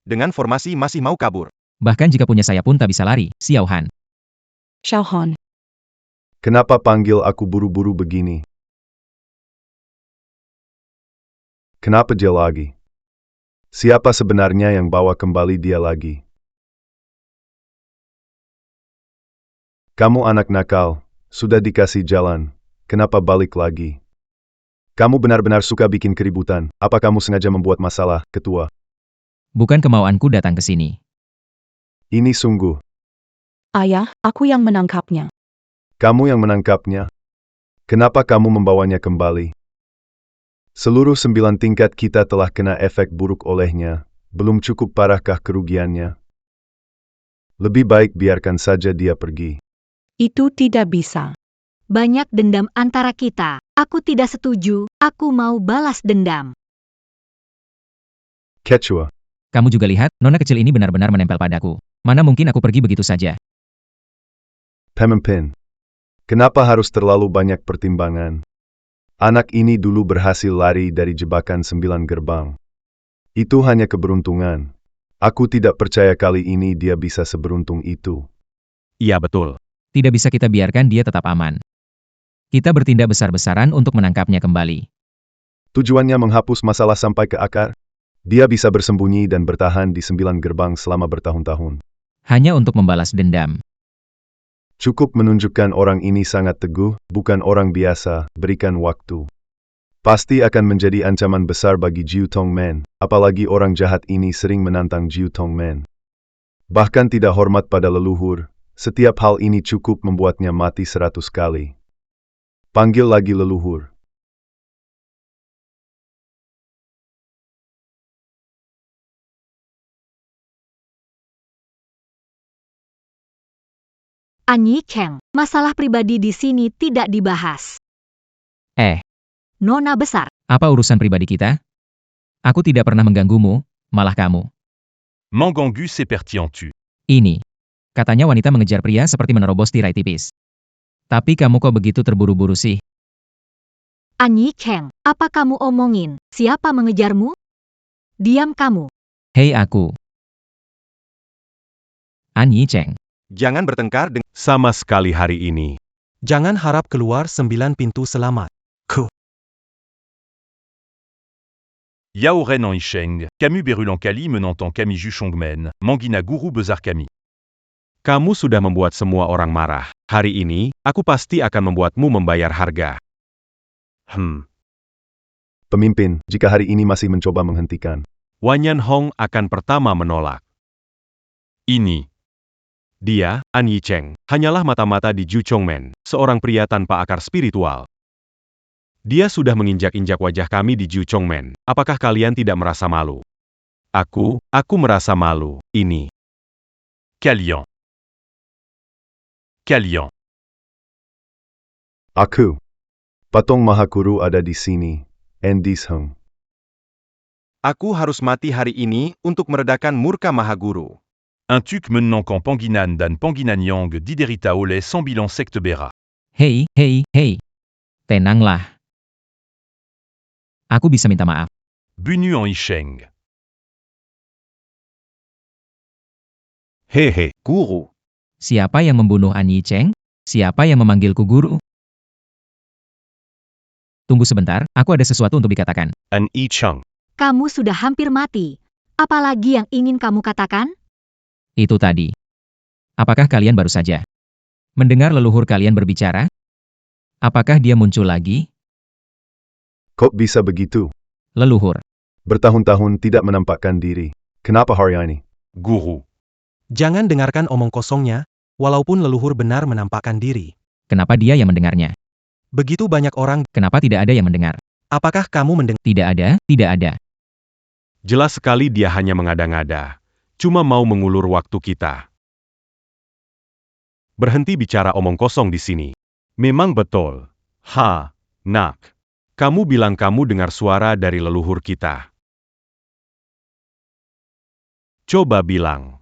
Dengan formasi masih mau kabur. Bahkan jika punya saya pun tak bisa lari, Xiao Han. Xiaohon. Kenapa panggil aku buru-buru begini? Kenapa dia lagi? Siapa sebenarnya yang bawa kembali dia lagi? Kamu anak nakal, sudah dikasih jalan, kenapa balik lagi? Kamu benar-benar suka bikin keributan, apa kamu sengaja membuat masalah, ketua? Bukan kemauanku datang ke sini. Ini sungguh, Ayah, aku yang menangkapnya. kamu yang menangkapnya. Kenapa kamu membawanya kembali? Seluruh 9 tingkat kita telah kena efek buruk olehnya, belum cukup parahkah kerugiannya? Lebih baik biarkan saja dia pergi. Itu tidak bisa. Banyak dendam antara kita. Aku tidak setuju, aku mau balas dendam. Quechua, Kamu juga lihat, nona kecil ini benar-benar menempel padaku. Mana mungkin aku pergi begitu saja? pemimpin. Kenapa harus terlalu banyak pertimbangan? Anak ini dulu berhasil lari dari jebakan 9 gerbang. Itu hanya keberuntungan. Aku tidak percaya kali ini dia bisa seberuntung itu. Iya betul. Tidak bisa kita biarkan dia tetap aman. Kita bertindak besar-besaran untuk menangkapnya kembali. Tujuannya menghapus masalah sampai ke akar. Dia bisa bersembunyi dan bertahan di 9 gerbang selama bertahun-tahun. Hanya untuk membalas dendam. Cukup menunjukkan orang ini sangat teguh, bukan orang biasa, berikan waktu. Pasti akan menjadi ancaman besar bagi Jiu Tongmen, apalagi orang jahat ini sering menantang Jiu Tongmen. Bahkan tidak hormat pada leluhur, setiap hal ini cukup membuatnya mati 100 kali. Panggil lagi leluhur. An Yicheng, masalah pribadi di sini tidak dibahas. Nona besar, Apa urusan pribadi kita? Aku tidak pernah mengganggumu, malah kamu. Mangangus épertientu. Ini. Katanya wanita mengejar pria seperti menerobos tirai tipis. Tapi kamu kok begitu terburu-buru sih? An Yicheng, apa kamu omongin? Siapa mengejarmu? Diam kamu. Hei aku. An Yicheng. Jangan bertengkar dengan... Sama sekali hari ini. Jangan harap keluar 9 pintu selamat. Yao Ren en Yicheng, Camus Berulan Kali menant en Kami Juchongmen, Mangina Guru Bezar Kami. Kamu sudah membuat semua orang marah. Hari ini, aku pasti akan membuatmu membayar harga. Pemimpin, jika hari ini masih mencoba menghentikan. Wanyan Hong akan pertama menolak. Ini. Dia, An Yicheng, hanyalah mata-mata di Jiu Chongmen, seorang pria tanpa akar spiritual. Dia sudah menginjak-injak wajah kami di Jiu Chongmen. Apakah kalian tidak merasa malu? Aku merasa malu. Ini. Kalian. Aku. Patung Mahaguru ada di sini. Endis Heng. Aku harus mati hari ini untuk meredakan murka Mahaguru. Un tuk menenangkan Panginan dan Panginanyang diderita oleh sembilan sekte bera. Hei, hei, hei. Tenanglah. Aku bisa minta maaf. Bunu en Isheng. Hehe, guru. Siapa yang membunuh An Yi Cheng? Siapa yang memanggilku guru? Tunggu sebentar, aku ada sesuatu untuk dikatakan. An Yi Cheng. Kamu sudah hampir mati. Apalagi yang ingin kamu katakan? Itu tadi. Apakah kalian baru saja mendengar leluhur kalian berbicara? Apakah dia muncul lagi? Kok bisa begitu? Leluhur. Bertahun-tahun tidak menampakkan diri. Kenapa hari ini? Guru. Jangan dengarkan omong kosongnya, walaupun leluhur benar menampakkan diri. Kenapa dia yang mendengarnya? Begitu banyak orang, Kenapa tidak ada yang mendengar? apakah kamu mendengar? Tidak ada, tidak ada. Jelas sekali dia hanya mengada-ngada. Cuma mau mengulur waktu kita. Berhenti bicara omong kosong di sini. Memang betul. Ha, nak. Kamu bilang kamu dengar suara dari leluhur kita. Coba bilang.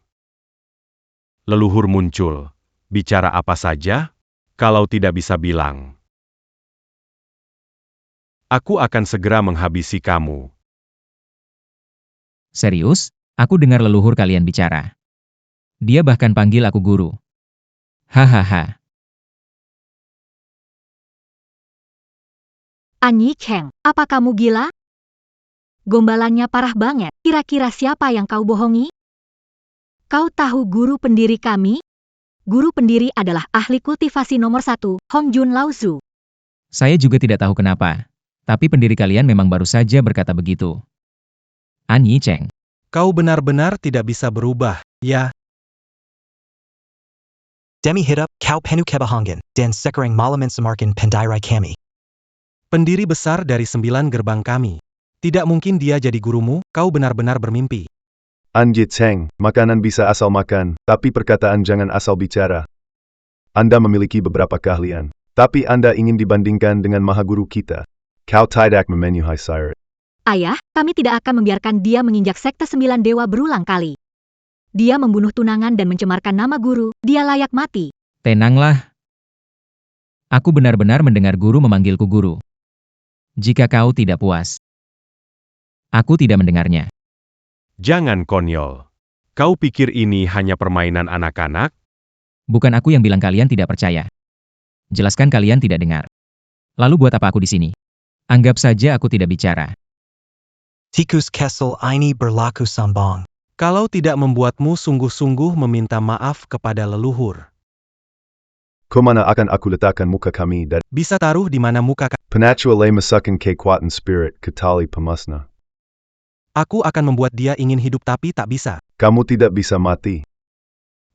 Leluhur muncul. Bicara apa saja? Kalau tidak bisa bilang. Aku akan segera menghabisi kamu. Serius? Aku dengar leluhur kalian bicara. Dia bahkan panggil aku guru. Hahaha. An Yi Cheng, apa kamu gila? Gombalannya parah banget. Kira-kira siapa yang kau bohongi? Kau tahu guru pendiri kami? Guru pendiri adalah ahli kultivasi nomor 1, Hongjun Laozu. Saya juga tidak tahu kenapa. Tapi pendiri kalian memang baru saja berkata begitu. An Yi Cheng. Kau benar-benar tidak bisa berubah, ya? Demi hidup, kau penuh kebahangan, dan sekarang malam semarkan pendirai kami. Pendiri besar dari 9 gerbang kami. Tidak mungkin dia jadi gurumu, kau benar-benar bermimpi. An Yi Cheng, makanan bisa asal makan, tapi perkataan jangan asal bicara. Anda memiliki beberapa keahlian, tapi Anda ingin dibandingkan dengan Mahaguru kita. Kau tidak memenuhi syarat. Ayah, kami tidak akan membiarkan dia menginjak sekte 9 dewa berulang kali. Dia membunuh tunangan dan mencemarkan nama guru, dia layak mati. Tenanglah. Aku benar-benar mendengar guru memanggilku guru. Jika kau tidak puas, aku tidak mendengarnya. Jangan konyol. Kau pikir ini hanya permainan anak-anak? Bukan aku yang bilang kalian tidak percaya. Jelaskan kalian tidak dengar. Lalu buat apa aku di sini? Anggap saja aku tidak bicara. Tikus Kessel ini berlaku sambang. Kalau tidak membuatmu sungguh-sungguh meminta maaf kepada leluhur. Kemana akan aku letakkan muka kami dan Bisa taruh di mana muka Penachua le masakan kekuatan spirit ke tali pemasna. Aku akan membuat dia ingin hidup tapi tak bisa. Kamu tidak bisa mati.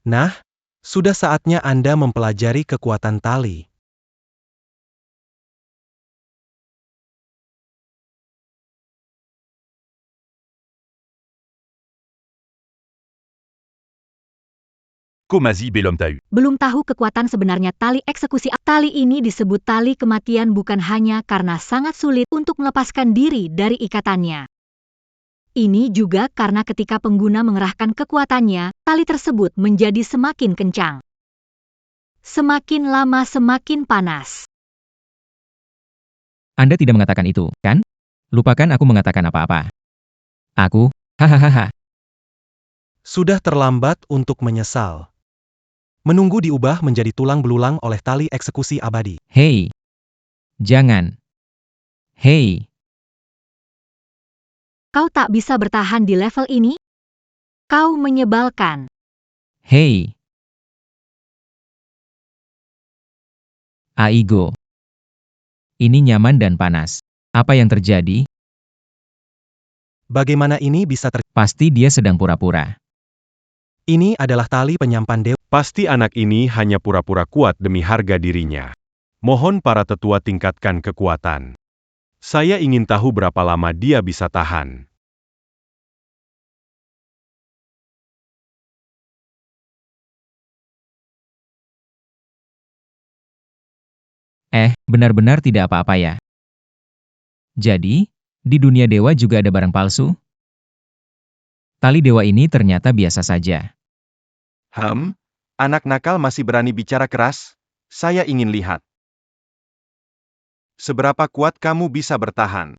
Nah, sudah saatnya Anda mempelajari kekuatan tali. Komazi Belom Tahu. Belum tahu kekuatan sebenarnya tali eksekusi. Tali ini disebut tali kematian bukan hanya karena sangat sulit untuk melepaskan diri dari ikatannya. Ini juga karena ketika pengguna mengerahkan kekuatannya, tali tersebut menjadi semakin kencang. Semakin lama semakin panas. Anda tidak mengatakan itu, kan? Lupakan aku mengatakan apa-apa. Aku, hahaha. Sudah terlambat untuk menyesal. Menunggu diubah menjadi tulang belulang oleh tali eksekusi abadi. Hei. Jangan. Hei. Kau tak bisa bertahan di level ini? Kau menyebalkan. Hei. Aigo. Ini nyaman dan panas. Apa yang terjadi? Bagaimana ini bisa terjadi? Pasti dia sedang pura-pura. Ini adalah tali penyampan dewa. Pasti anak ini hanya pura-pura kuat demi harga dirinya. Mohon para tetua tingkatkan kekuatan. Saya ingin tahu berapa lama dia bisa tahan. Benar-benar tidak apa-apa ya. Jadi, di dunia dewa juga ada barang palsu? Tali dewa ini ternyata biasa saja. Anak nakal masih berani bicara keras? Saya ingin lihat. Seberapa kuat kamu bisa bertahan?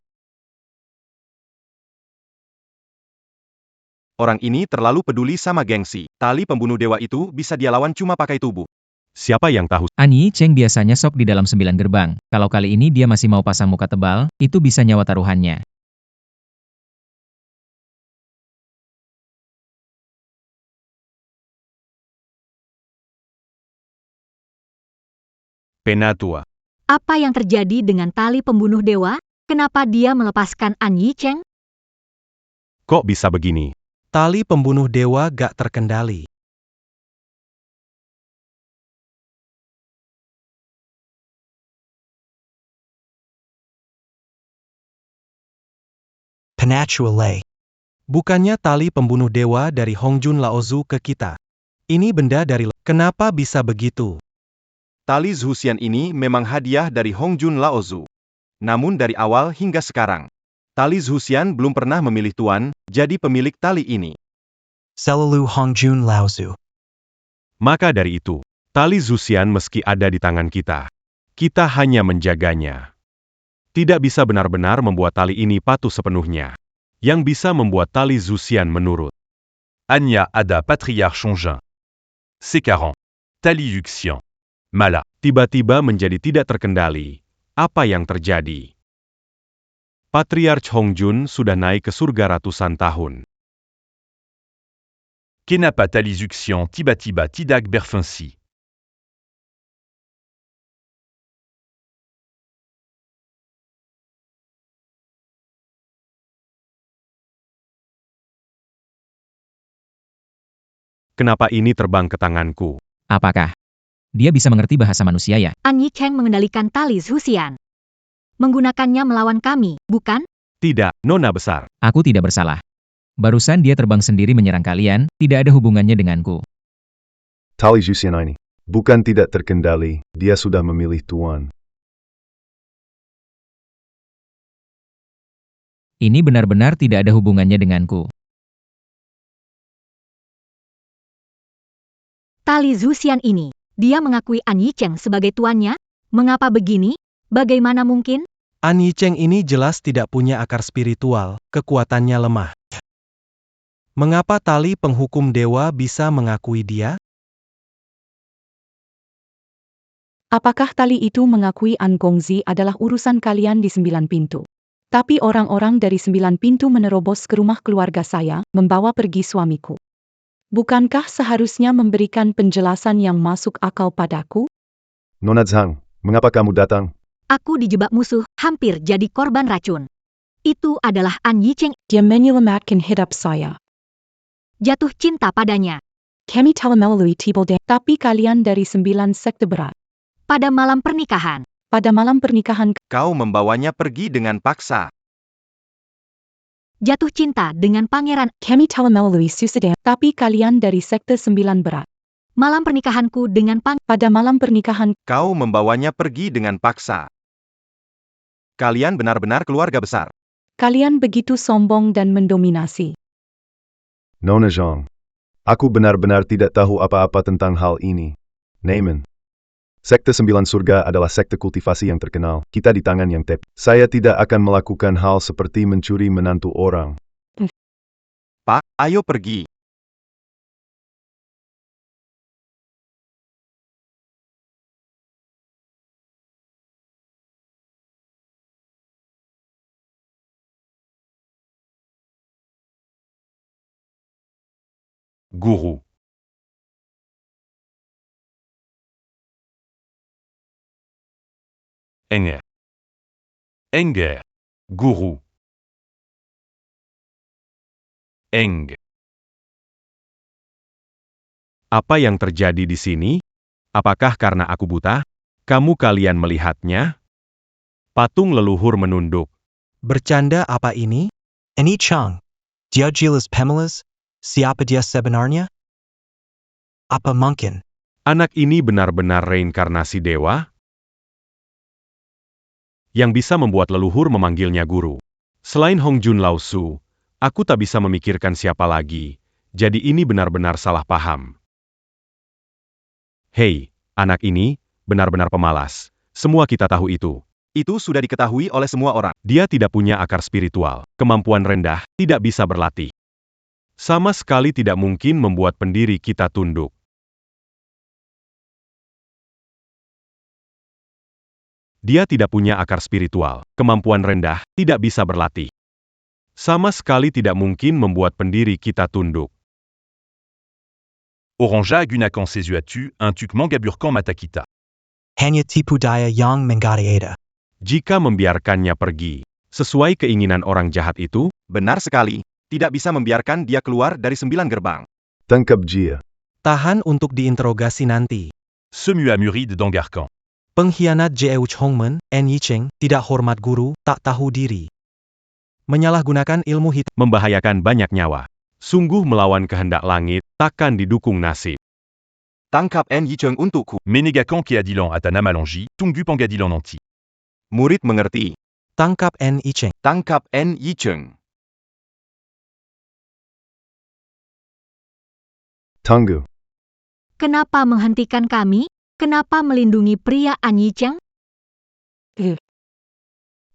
Orang ini terlalu peduli sama gengsi. Tali pembunuh dewa itu bisa dia lawan cuma pakai tubuh. Siapa yang tahu? An Yicheng biasanya sok di dalam 9 gerbang. Kalau kali ini dia masih mau pasang muka tebal, itu bisa nyawa taruhannya. Penatua. Apa yang terjadi dengan tali pembunuh dewa? Kenapa dia melepaskan An Yicheng? Kok bisa begini? Tali pembunuh dewa gak terkendali. Penatua. Bukannya tali pembunuh dewa dari Hongjun Laozu ke kita. Ini benda dari... Kenapa bisa begitu? Tali Zhuxian ini memang hadiah dari Hongjun Laozu. Namun dari awal hingga sekarang, tali Zhuxian belum pernah memilih tuan, jadi pemilik tali ini. Selalu Hongjun Laozu. Maka dari itu, tali Zhuxian meski ada di tangan kita hanya menjaganya. Tidak bisa benar-benar membuat tali ini patuh sepenuhnya. Yang bisa membuat tali Zhuxian menurut. Anya Ada Patriarche Chongqing. C40. Tali Yuxian. Mala. Tiba-tiba menjadi tidak terkendali. Apa yang terjadi? Patriarch Hongjun sudah naik ke surga ratusan tahun. Kenapa Tali Yuxian tiba-tiba tidak berfungsi? Kenapa ini terbang ke tanganku? Apakah dia bisa mengerti bahasa manusia ya? An Yicheng mengendalikan tali Zhuxian. Menggunakannya melawan kami, bukan? Tidak, Nona besar. Aku tidak bersalah. Barusan dia terbang sendiri menyerang kalian, tidak ada hubungannya denganku. Tali Zhuxian ini bukan tidak terkendali, dia sudah memilih tuan. Ini benar-benar tidak ada hubungannya denganku. Tali Zhuxian ini, dia mengakui An Yicheng sebagai tuannya? Mengapa begini? Bagaimana mungkin? An Yicheng ini jelas tidak punya akar spiritual, kekuatannya lemah. Mengapa tali penghukum dewa bisa mengakui dia? Apakah tali itu mengakui An Gongzi adalah urusan kalian di 9 pintu? Tapi orang-orang dari 9 pintu menerobos ke rumah keluarga saya, membawa pergi suamiku. Bukankah seharusnya memberikan penjelasan yang masuk akal padaku? Nona Zhang, mengapa kamu datang? Aku dijebak musuh, hampir jadi korban racun. Itu adalah An Yicheng, Dia menyelamatkan hidup saya. jatuh cinta padanya. Kami telah melalui tibel dan... Tapi kalian dari 9 sekte berat. Pada malam pernikahan, Pada malam pernikahan Kau membawanya pergi dengan paksa. jatuh cinta dengan pangeran. kami telah melalui susadan. Tapi kalian dari sekte 9 berat. Malam pernikahanku dengan Pada malam pernikahan Kau membawanya pergi dengan paksa. Kalian benar-benar keluarga besar. kalian begitu sombong dan mendominasi. Nona Zhang, aku benar-benar tidak tahu apa-apa tentang hal ini. Naaman. Sekte 9 surga adalah sekte kultivasi yang terkenal. Kita di tangan yang tepat. Saya tidak akan melakukan hal seperti mencuri menantu orang. Pak, ayo pergi. Guru. Enger. Enger. Guru. Eng. Apa yang terjadi di sini? Apakah karena aku buta? Kalian melihatnya? Patung leluhur menunduk. Bercanda apa ini? Ani Chang. Dia jelas pemelas? Siapa dia sebenarnya? Apa mungkin? Anak ini benar-benar reinkarnasi dewa? yang bisa membuat leluhur memanggilnya guru. Selain Hongjun Laosu, aku tak bisa memikirkan siapa lagi, jadi ini benar-benar salah paham. Hei, anak ini, benar-benar pemalas. Semua kita tahu itu. Itu sudah diketahui oleh semua orang. Dia tidak punya akar spiritual, kemampuan rendah, tidak bisa berlatih. Sama sekali tidak mungkin membuat pendiri kita tunduk. Dia tidak punya akar spiritual, kemampuan rendah, tidak bisa berlatih. Sama sekali tidak mungkin membuat pendiri kita tunduk. Oranja gunakan sesuatu untuk mengaburkan mata kita. Hanya tipu daya yang mengada-ada. Jika membiarkannya pergi, sesuai keinginan orang jahat itu, Benar sekali. Tidak bisa membiarkan dia keluar dari 9 gerbang. Tangkap dia. Tahan untuk diinterogasi nanti. Semua murid d'Angarkan. Pengkhianat Jeu Chongmen, En Yicheng, tidak hormat guru, tak tahu diri. Menyalahgunakan ilmu hitam. membahayakan banyak nyawa. Sungguh melawan kehendak langit, takkan didukung nasib. Tangkap En Yicheng untukku. Menegakan keadilan atas nama Longi, tunggu pengadilan nanti. Murid mengerti. Tangkap En Yicheng. Tangkap En Yicheng. Tunggu. Kenapa menghentikan kami? Kenapa melindungi pria An Yicheng?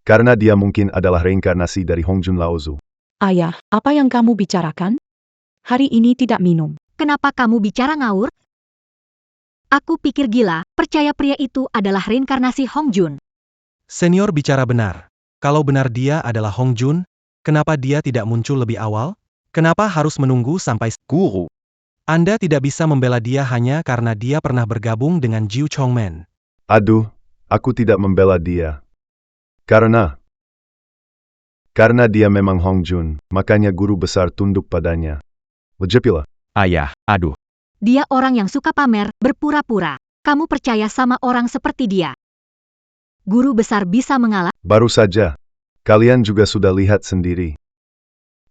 Karena dia mungkin adalah reinkarnasi dari Hongjun Laozu. Ayah, apa yang kamu bicarakan? Hari ini tidak minum. Kenapa kamu bicara ngawur? Aku pikir gila, percaya pria itu adalah reinkarnasi Hongjun. Senior bicara benar. Kalau benar dia adalah Hongjun, kenapa dia tidak muncul lebih awal? Kenapa harus menunggu sampai Guru. Anda tidak bisa membela dia hanya karena dia pernah bergabung dengan Jiu Chongmen. Aduh, aku tidak membela dia. Karena dia memang Hongjun, makanya guru besar tunduk padanya. Lejepila. Ayah, aduh. Dia orang yang suka pamer, berpura-pura. Kamu percaya sama orang seperti dia? Guru besar bisa mengalah? Baru saja. Kalian juga sudah lihat sendiri.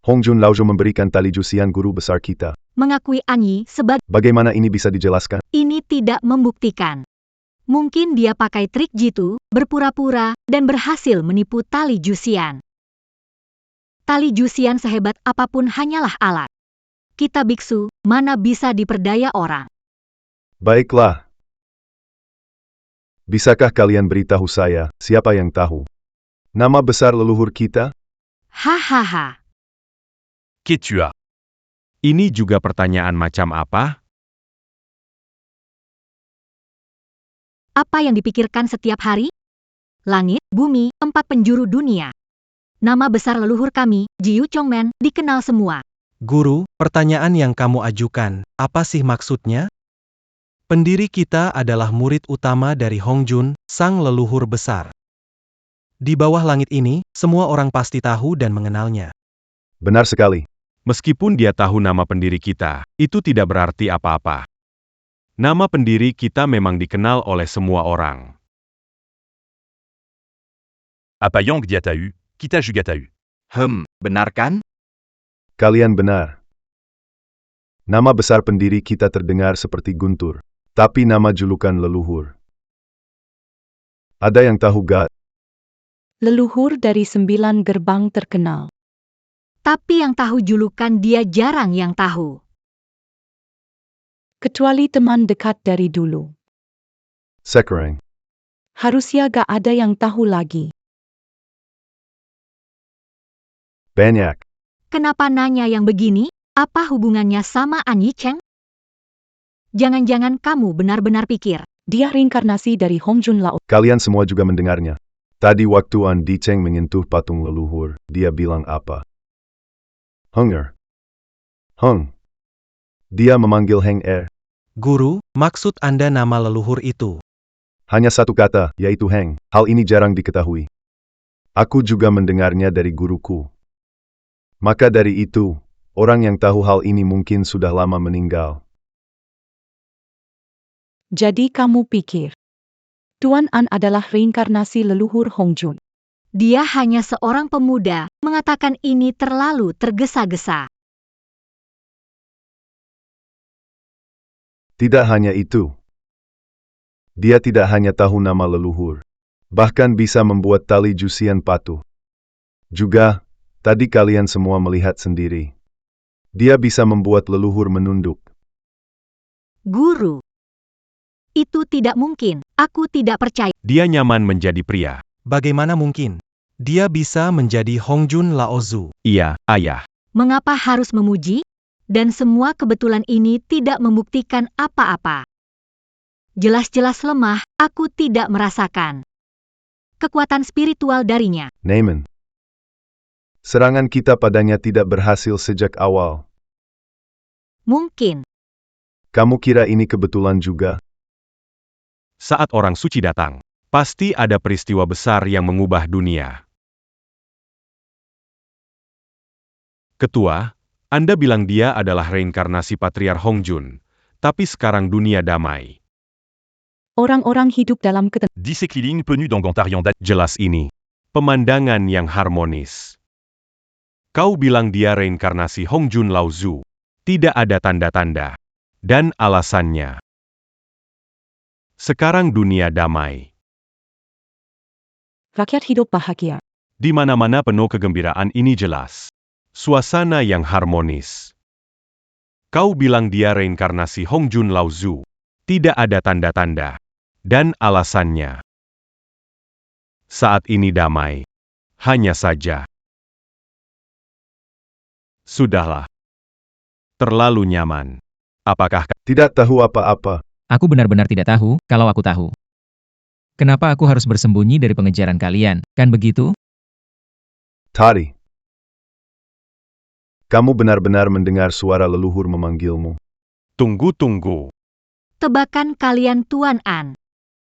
Hongjun Laozu memberikan tali jusian guru besar kita. Mengakui An Yi sebagai Bagaimana ini bisa dijelaskan? ini tidak membuktikan. Mungkin dia pakai trik jitu, berpura-pura, dan berhasil menipu tali jusian. Tali jusian sehebat apapun hanyalah alat. Kita biksu, mana bisa diperdaya orang. Baiklah. Bisakah kalian beritahu saya, siapa yang tahu? Nama besar leluhur kita? Hahaha. Qu'es-tu as? Ini juga pertanyaan macam apa? Apa yang dipikirkan setiap hari? Langit, bumi, 4 penjuru dunia. Nama besar leluhur kami, Jiu Chongmen, dikenal semua. Guru, pertanyaan yang kamu ajukan, apa sih maksudnya? Pendiri kita adalah murid utama dari Hongjun, sang leluhur besar. Di bawah langit ini, semua orang pasti tahu dan mengenalnya. Benar sekali. Meskipun dia tahu nama pendiri kita, itu tidak berarti apa-apa. Nama pendiri kita memang dikenal oleh semua orang. Apa yang dia tahu, kita juga tahu. Benar kan? Kalian benar. Nama besar pendiri kita terdengar seperti guntur, tapi nama julukan leluhur. Ada yang tahu gak? Leluhur dari 9 gerbang terkenal. Tapi yang tahu julukan dia jarang yang tahu. Kecuali teman dekat dari dulu. Sekarang. Harusnya gak ada yang tahu lagi. Banyak. Kenapa nanya yang begini? Apa hubungannya sama An Yicheng? Jangan-jangan kamu benar-benar pikir. Dia reinkarnasi dari Hongjun Lao. Kalian semua juga mendengarnya. Tadi waktu An Yicheng menyentuh patung leluhur, dia bilang apa? Hunger. Hung. Dia memanggil Heng Er. Guru, maksud Anda nama leluhur itu? Hanya satu kata, yaitu Heng. Hal ini jarang diketahui. Aku juga mendengarnya dari guruku. Maka dari itu, orang yang tahu hal ini mungkin sudah lama meninggal. Jadi kamu pikir Tuan An adalah reinkarnasi leluhur Hongjun. Dia hanya seorang pemuda, mengatakan ini terlalu tergesa-gesa. Tidak hanya itu. Dia tidak hanya tahu nama leluhur. Bahkan bisa membuat tali Jusian patuh. Juga, tadi kalian semua melihat sendiri. Dia bisa membuat leluhur menunduk. Guru. Itu tidak mungkin. Aku tidak percaya. Dia nyaman menjadi pria. Bagaimana mungkin? Dia bisa menjadi Hongjun Laozu. Iya, ayah. Mengapa harus memuji? Dan semua kebetulan ini tidak membuktikan apa-apa. Jelas-jelas lemah, aku tidak merasakan kekuatan spiritual darinya. Naaman. Serangan kita padanya tidak berhasil sejak awal. Mungkin. Kamu kira ini kebetulan juga? Saat orang suci datang, pasti ada peristiwa besar yang mengubah dunia. Ketua, Anda bilang dia adalah reinkarnasi Patriark Hongjun, tapi sekarang dunia damai. Orang-orang hidup dalam ketenangan. Disséquiline penue dans Gantarian Jelas ini. Pemandangan yang harmonis. Kau bilang dia reinkarnasi Hongjun Laozu. Tidak ada tanda-tanda. Dan alasannya. Sekarang dunia damai. Rakyat hidup bahagia. Di mana-mana penuh kegembiraan ini jelas. Suasana yang harmonis. Kau bilang dia reinkarnasi Hongjun Laozu. Tidak ada tanda-tanda. Dan alasannya. Saat ini damai. Hanya saja. Sudahlah. Terlalu nyaman. Apakah Tidak tahu apa-apa. Aku benar-benar tidak tahu, kalau aku tahu. Kenapa aku harus bersembunyi dari pengejaran kalian, kan begitu? Tari. Kamu benar-benar mendengar suara leluhur memanggilmu. Tunggu-tunggu. Tebakan kalian Tuan An.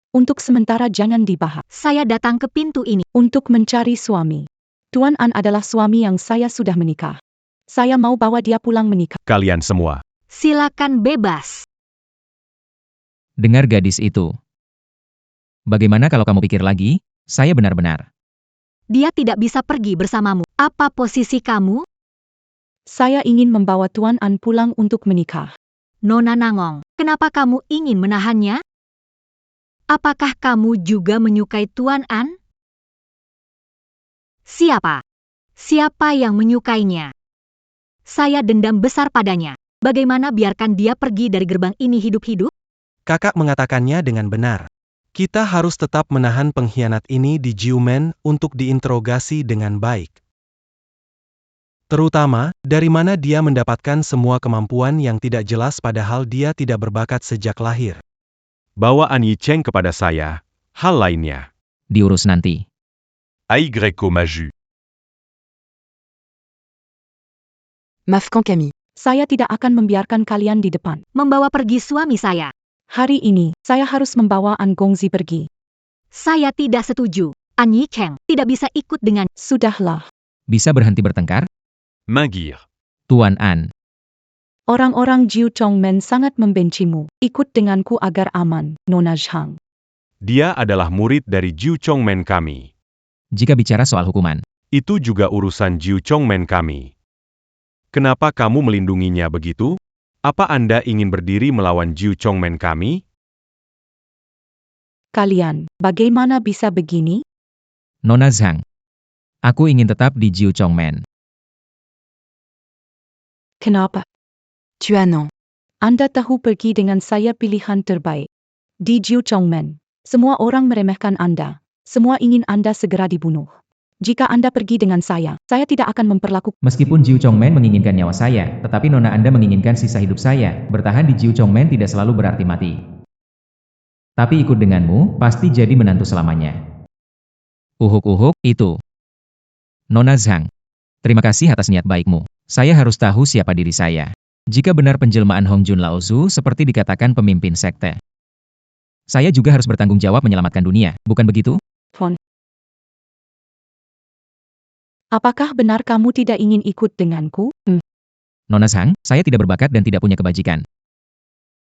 Untuk sementara jangan dibahas. Saya datang ke pintu ini. Untuk mencari suami. Tuan An adalah suami yang saya sudah menikah. Saya mau bawa dia pulang menikah. Kalian semua. Silakan bebas. Dengar gadis itu. Bagaimana kalau kamu pikir lagi, saya benar-benar. Dia tidak bisa pergi bersamamu. Apa posisi kamu? Saya ingin membawa Tuan An pulang untuk menikah. Nona Nangong, kenapa kamu ingin menahannya? Apakah kamu juga menyukai Tuan An? Siapa? Siapa yang menyukainya? Saya dendam besar padanya. Bagaimana biarkan dia pergi dari gerbang ini hidup-hidup? Kakak mengatakannya dengan benar. Kita harus tetap menahan pengkhianat ini di Jiumen untuk diinterogasi dengan baik. Terutama, dari mana dia mendapatkan semua kemampuan yang tidak jelas padahal dia tidak berbakat sejak lahir. Bawa An Yicheng kepada saya. Hal lainnya. Diurus nanti. Aigreco Maju. Mafkan Camille. Saya tidak akan membiarkan kalian di depan. Membawa pergi suami saya. Hari ini, saya harus membawa An Gongzi pergi. Saya tidak setuju. An Yicheng tidak bisa ikut dengan. Sudahlah. Bisa berhenti bertengkar? Mingir. Tuan An. Orang-orang Jiu Chongmen sangat membencimu. Ikut denganku agar aman, Nona Zhang. Dia adalah murid dari Jiu Chongmen kami. Jika bicara soal hukuman, Itu juga urusan Jiu Chongmen kami. Kenapa kamu melindunginya begitu? Apa Anda ingin berdiri melawan Jiu Chongmen kami? Kalian, bagaimana bisa begini? Nona Zhang. Aku ingin tetap di Jiu Chongmen. Kenapa? Tuanon. Anda tahu pergi dengan saya pilihan terbaik. Di Jiu Chongmen, semua orang meremehkan Anda. Semua ingin Anda segera dibunuh. Jika Anda pergi dengan saya tidak akan memperlakukan. Meskipun Jiu Chongmen menginginkan nyawa saya, tetapi Nona Anda menginginkan sisa hidup saya. Bertahan di Jiu Chongmen tidak selalu berarti mati. Tapi ikut denganmu, pasti jadi menantu selamanya. Uhuk-uhuk, itu. Nona Zhang. Terima kasih atas niat baikmu. Saya harus tahu siapa diri saya. Jika benar penjelmaan Hongjun Laozu seperti dikatakan pemimpin sekte. Saya juga harus bertanggung jawab menyelamatkan dunia, bukan begitu? Fon. Apakah benar kamu tidak ingin ikut denganku? Nona Zhang, saya tidak berbakat dan tidak punya kebajikan.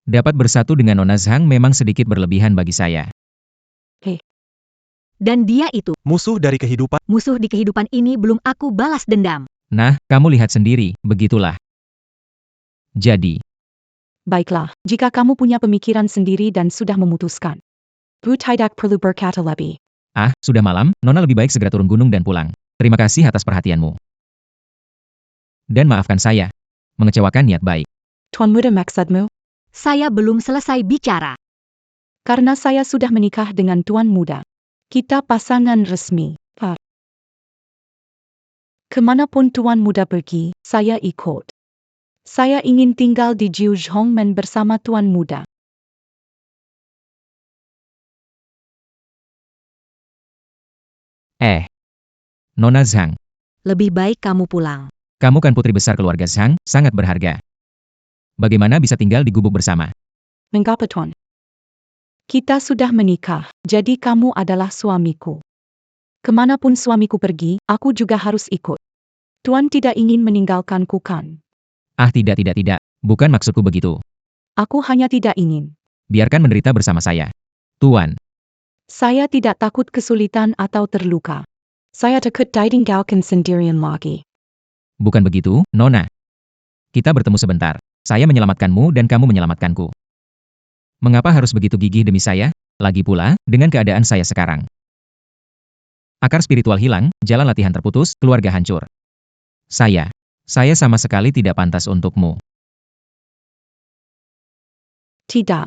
Dapat bersatu dengan Nona Zhang memang sedikit berlebihan bagi saya. Dan dia itu, Musuh dari kehidupan. musuh di kehidupan ini belum aku balas dendam. Nah, kamu lihat sendiri, begitulah. Jadi, Baiklah, jika kamu punya pemikiran sendiri dan sudah memutuskan. Bu tidak perlu berkata lebih. Ah, sudah malam, Nona lebih baik segera turun gunung dan pulang. Terima kasih atas perhatianmu. Dan maafkan saya. Mengecewakan niat baik. Tuan Muda maksudmu? Saya belum selesai bicara. Karena saya sudah menikah dengan Tuan Muda. Kita pasangan resmi. Kemanapun Tuan Muda pergi, saya ikut. Saya ingin tinggal di Jiu Zhongmen bersama Tuan Muda. Nona Zhang, Lebih baik kamu pulang. kamu kan putri besar keluarga Zhang, sangat berharga. Bagaimana bisa tinggal di gubuk bersama? Mengapa Tuan? Kita sudah menikah, jadi kamu adalah suamiku. Kemanapun suamiku pergi, aku juga harus ikut. Tuan tidak ingin meninggalkanku kan? Ah, tidak. Bukan maksudku begitu. Aku hanya tidak ingin. Biarkan menderita bersama saya. Tuan, Saya tidak takut kesulitan atau terluka. Saya takut ditinggalkan sendirian lagi. bukan begitu, Nona. Kita bertemu sebentar. Saya menyelamatkanmu dan kamu menyelamatkanku. Mengapa harus begitu gigih demi saya? Lagi pula, dengan keadaan saya sekarang. Akar spiritual hilang, jalan latihan terputus, keluarga hancur. Saya sama sekali tidak pantas untukmu. Tidak.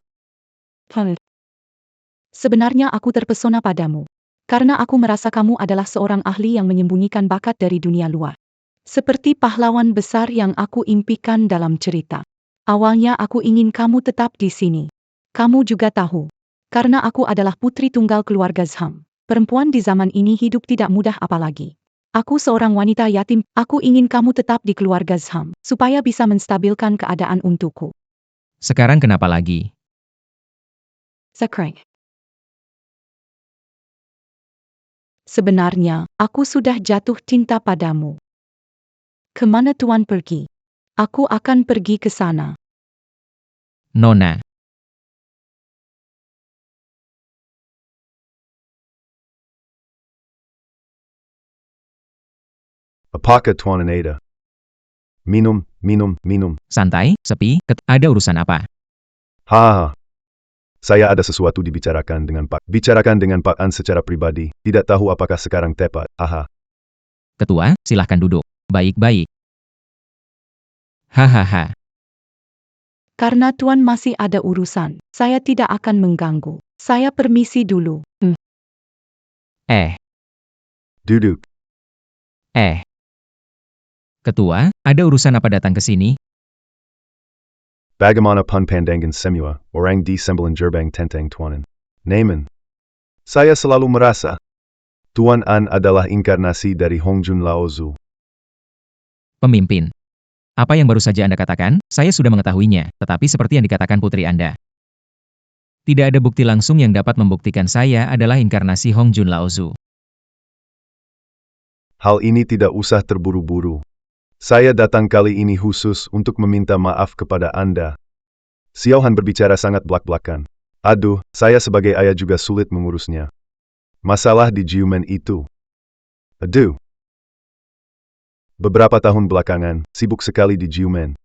Sebenarnya aku terpesona padamu. Karena aku merasa kamu adalah seorang ahli yang menyembunyikan bakat dari dunia luar. Seperti pahlawan besar yang aku impikan dalam cerita. Awalnya aku ingin kamu tetap di sini. Kamu juga tahu. Karena aku adalah putri tunggal keluarga Zhang. Perempuan di zaman ini hidup tidak mudah apalagi. Aku seorang wanita yatim, aku ingin kamu tetap di keluarga Zhang, supaya bisa menstabilkan keadaan untukku. Sekarang kenapa lagi? Sekreng. Sebenarnya, aku sudah jatuh cinta padamu. Kemana Tuan pergi? Aku akan pergi ke sana. Nona, Apakah Tuan Aneda? Minum. santai, sepi, ada urusan apa? Hahaha. Saya ada sesuatu dibicarakan dengan Pak. Bicarakan dengan Pak An secara pribadi. Tidak tahu apakah sekarang tepat. Haha. Ketua, silahkan duduk. Baik-baik. Hahaha. Karena Tuan masih ada urusan, saya tidak akan mengganggu. Saya permisi dulu. Duduk. Ketua, ada urusan apa datang ke sini? Bagaimana pun pandangan semua, orang di sembilan gerbang tentang Tuanan. Namun, saya selalu merasa, Tuan An adalah inkarnasi dari Hongjun Laozu. Pemimpin. Apa yang baru saja Anda katakan, saya sudah mengetahuinya, tetapi seperti yang dikatakan putri Anda. Tidak ada bukti langsung yang dapat membuktikan saya adalah inkarnasi Hongjun Laozu. Hal ini tidak usah terburu-buru. Saya datang kali ini khusus untuk meminta maaf kepada Anda. Xiaohan berbicara sangat belak-belakan. Aduh, saya sebagai ayah juga sulit mengurusnya. Masalah di Jiumen itu. Aduh. Beberapa tahun belakangan, sibuk sekali di Jiumen.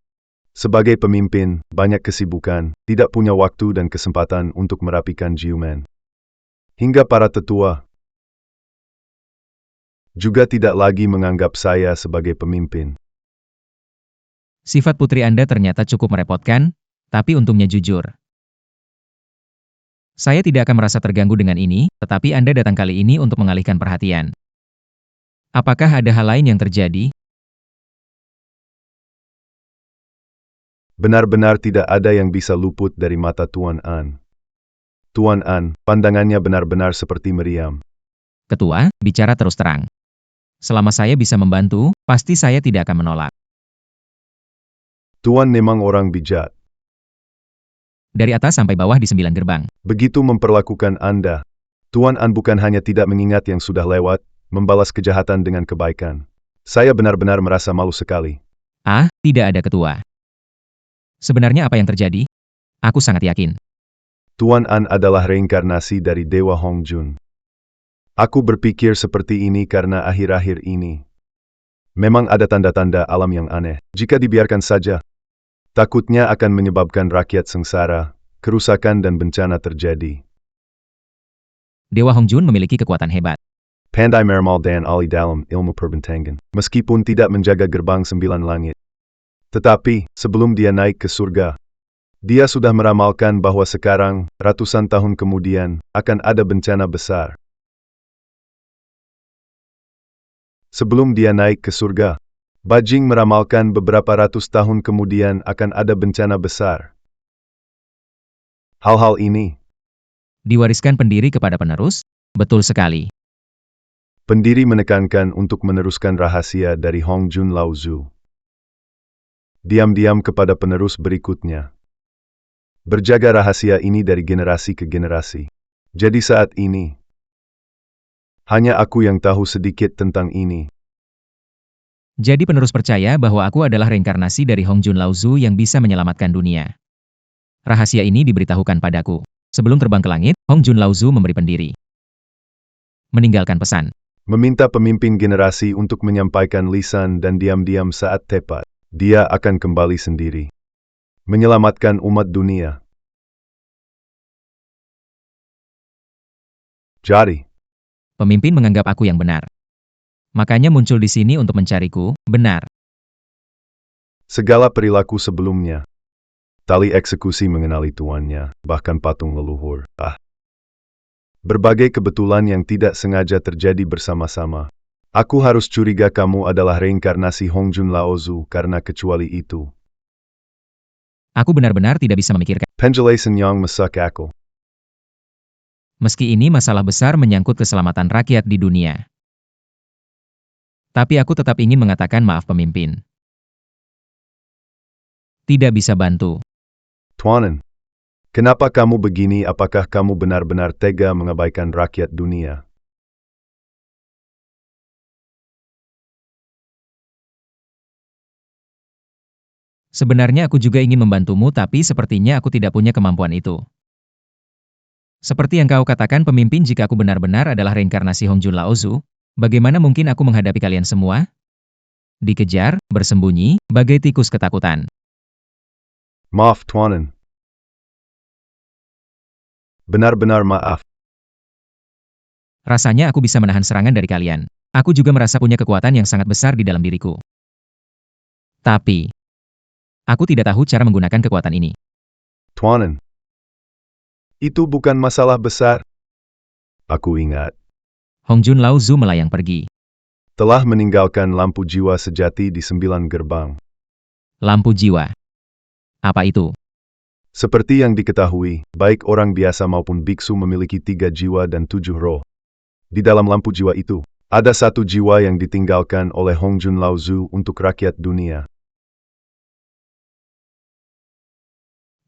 Sebagai pemimpin, banyak kesibukan, tidak punya waktu dan kesempatan untuk merapikan Jiumen. Hingga para tetua juga tidak lagi menganggap saya sebagai pemimpin. Sifat putri Anda ternyata cukup merepotkan, tapi untungnya jujur. Saya tidak akan merasa terganggu dengan ini, tetapi Anda datang kali ini untuk mengalihkan perhatian. Apakah ada hal lain yang terjadi? Benar-benar tidak ada yang bisa luput dari mata Tuan An. Tuan An, pandangannya benar-benar seperti meriam. Ketua, bicara terus terang. Selama saya bisa membantu, pasti saya tidak akan menolak. Tuan memang orang bijak. Dari atas sampai bawah di 9 gerbang. Begitu memperlakukan Anda. Tuan An bukan hanya tidak mengingat yang sudah lewat, membalas kejahatan dengan kebaikan. Saya benar-benar merasa malu sekali. Ah, tidak ada ketua. Sebenarnya apa yang terjadi? Aku sangat yakin. Tuan An adalah reinkarnasi dari Dewa Hongjun. Aku berpikir seperti ini karena akhir-akhir ini memang ada tanda-tanda alam yang aneh. Jika dibiarkan saja, takutnya akan menyebabkan rakyat sengsara, kerusakan dan bencana terjadi. Dewa Hongjun memiliki kekuatan hebat. Pandai meramal dan ahli dalam ilmu perbentangan. Meskipun tidak menjaga gerbang 9 langit. Tetapi, sebelum dia naik ke surga, dia sudah meramalkan bahwa sekarang, ratusan tahun kemudian, akan ada bencana besar. Sebelum dia naik ke surga, Bajing meramalkan beberapa ratus tahun kemudian akan ada bencana besar. Hal-hal ini Diwariskan pendiri kepada penerus? Betul sekali. pendiri menekankan untuk meneruskan rahasia dari Hongjun Laozu. Diam-diam kepada penerus berikutnya. Berjaga rahasia ini dari generasi ke generasi. Jadi saat ini, hanya aku yang tahu sedikit tentang ini. Jadi penerus percaya bahwa aku adalah reinkarnasi dari Hongjun Laozu yang bisa menyelamatkan dunia. Rahasia ini diberitahukan padaku. Sebelum terbang ke langit, Hongjun Laozu memberi pendiri. Meninggalkan pesan. Meminta pemimpin generasi untuk menyampaikan lisan dan diam-diam saat tepat. Dia akan kembali sendiri. Menyelamatkan umat dunia. Jadi, Pemimpin menganggap aku yang benar. Makanya muncul di sini untuk mencariku, benar. segala perilaku sebelumnya. Tali eksekusi mengenali tuannya, bahkan patung leluhur. Berbagai kebetulan yang tidak sengaja terjadi bersama-sama. Aku harus curiga kamu adalah reinkarnasi Hongjun Laozu karena kecuali itu. Aku benar-benar tidak bisa memikirkan. Penjelasan yang masuk akal. Meski ini masalah besar menyangkut keselamatan rakyat di dunia. Tapi aku tetap ingin mengatakan maaf pemimpin. Tidak bisa bantu. Tuanan, kenapa kamu begini? Apakah kamu benar-benar tega mengabaikan rakyat dunia? Sebenarnya aku juga ingin membantumu tapi sepertinya aku tidak punya kemampuan itu. Seperti yang kau katakan pemimpin, jika aku benar-benar adalah reinkarnasi Hongjun Laozu, bagaimana mungkin aku menghadapi kalian semua? Dikejar, bersembunyi, bagai tikus ketakutan. Maaf Tuanan. Benar-benar maaf. Rasanya aku bisa menahan serangan dari kalian. Aku juga merasa punya kekuatan yang sangat besar di dalam diriku. Tapi, aku tidak tahu cara menggunakan kekuatan ini. Tuanan. Itu bukan masalah besar. Aku ingat. Hongjun Laozu melayang pergi. Telah meninggalkan lampu jiwa sejati di 9 gerbang. Lampu jiwa. Apa itu? Seperti yang diketahui, baik orang biasa maupun biksu memiliki 3 jiwa dan 7 roh. Di dalam lampu jiwa itu, ada 1 jiwa yang ditinggalkan oleh Hongjun Laozu untuk rakyat dunia.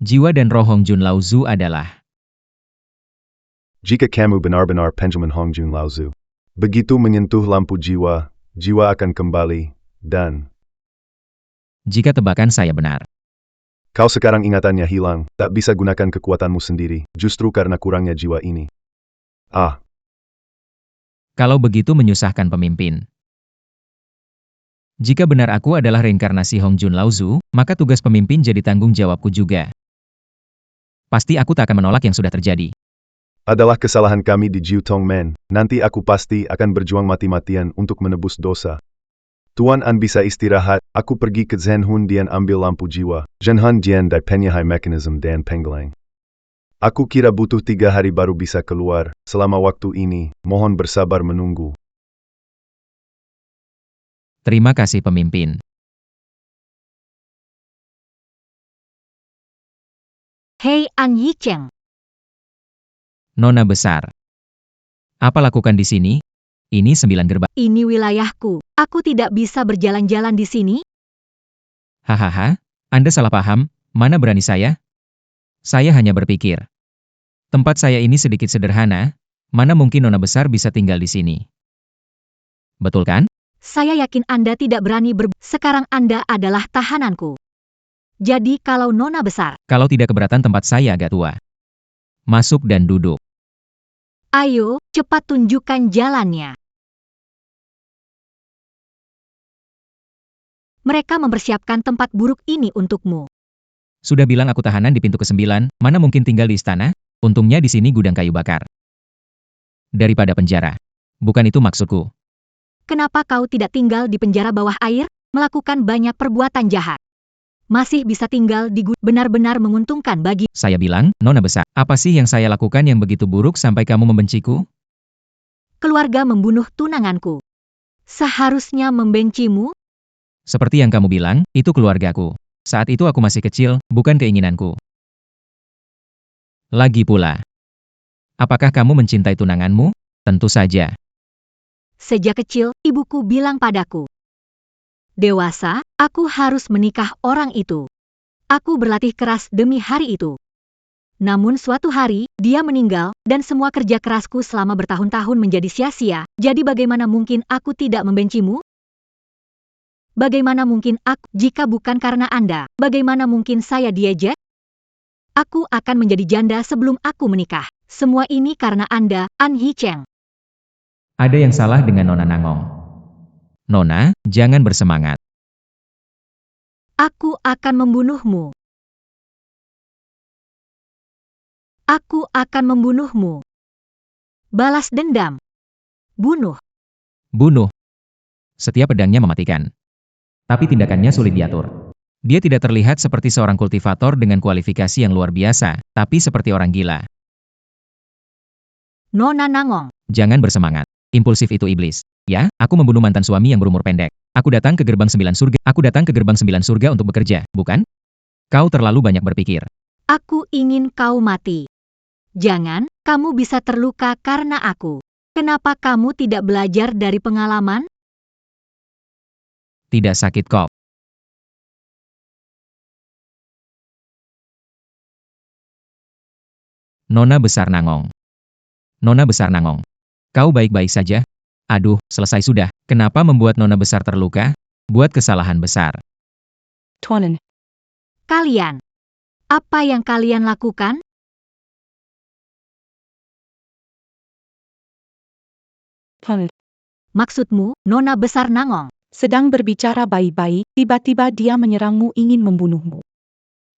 Jiwa dan roh Hongjun Laozu adalah Jika kamu benar-benar penjelman Hongjun Laozu, begitu menyentuh lampu jiwa, jiwa akan kembali, dan jika tebakan saya benar. kau sekarang ingatannya hilang, tak bisa gunakan kekuatanmu sendiri, justru karena kurangnya jiwa ini. Kalau begitu menyusahkan pemimpin. Jika benar aku adalah reinkarnasi Hongjun Laozu, maka tugas pemimpin jadi tanggung jawabku juga. Pasti aku tak akan menolak yang sudah terjadi. Adalah kesalahan kami di Jiu Tongmen, nanti aku pasti akan berjuang mati-matian untuk menebus dosa. Tuan An bisa istirahat, aku pergi ke Zhenhun Dian ambil lampu jiwa, Zhenhun Dian dan penyihai mekanisme dan penggelang. Aku kira butuh 3 hari baru bisa keluar, selama waktu ini, mohon bersabar menunggu. Terima kasih pemimpin. Hei An Yicheng, Nona besar. Apa lakukan di sini? Ini 9 gerbang. ini wilayahku. Aku tidak bisa berjalan-jalan di sini. Hahaha, Anda salah paham, mana berani saya? Saya hanya berpikir. Tempat saya ini sedikit sederhana, mana mungkin Nona besar bisa tinggal di sini. Betul kan? Saya yakin Anda tidak berani sekarang Anda adalah tahananku. Jadi kalau Nona besar, Kalau tidak keberatan tempat saya agak tua. Masuk dan duduk. ayo, cepat tunjukkan jalannya. Mereka mempersiapkan tempat buruk ini untukmu. Sudah bilang aku tahanan di pintu ke-9, mana mungkin tinggal di istana? Untungnya di sini gudang kayu bakar. daripada penjara. Bukan itu maksudku. Kenapa kau tidak tinggal di penjara bawah air, melakukan banyak perbuatan jahat? Masih bisa tinggal di benar-benar menguntungkan bagi. Saya bilang, Nona besar, apa sih yang saya lakukan yang begitu buruk sampai kamu membenciku? Keluarga membunuh tunanganku. Seharusnya membencimu. Seperti yang kamu bilang, itu keluargaku. Saat itu aku masih kecil, bukan keinginanku. Lagi pula, apakah kamu mencintai tunanganmu? Tentu saja. Sejak kecil, ibuku bilang padaku. Dewasa, aku harus menikah orang itu. Aku berlatih keras demi hari itu. Namun suatu hari, dia meninggal, dan semua kerja kerasku selama bertahun-tahun menjadi sia-sia. Jadi bagaimana mungkin aku tidak membencimu? Bagaimana mungkin aku, jika bukan karena Anda, bagaimana mungkin saya diejek? Aku akan menjadi janda sebelum aku menikah. Semua ini karena Anda, An Hee Cheng. Ada yang salah dengan Nona Nangong. Nona, jangan bersemangat. Aku akan membunuhmu. Aku akan membunuhmu. Balas dendam. Bunuh. Bunuh. Setiap pedangnya mematikan. Tapi tindakannya sulit diatur. Dia tidak terlihat seperti seorang kultivator dengan kualifikasi yang luar biasa, tapi seperti orang gila. Nona Nangong. Jangan bersemangat. Impulsif itu iblis. Ya, aku membunuh mantan suami yang berumur pendek. Aku datang ke gerbang 9 surga. Aku datang ke gerbang 9 surga untuk bekerja, bukan? Kau terlalu banyak berpikir. Aku ingin kau mati. Jangan, kamu bisa terluka karena aku. Kenapa kamu tidak belajar dari pengalaman? Tidak sakit kok. Nona besar Nangong. Nona besar Nangong. Kau baik-baik saja? Aduh, selesai sudah. Kenapa membuat Nona besar terluka? Buat kesalahan besar. Tuanan. Kalian. Apa yang kalian lakukan? Tuanan. Maksudmu, Nona besar Nangong? Sedang berbicara baik-baik, tiba-tiba dia menyerangmu ingin membunuhmu.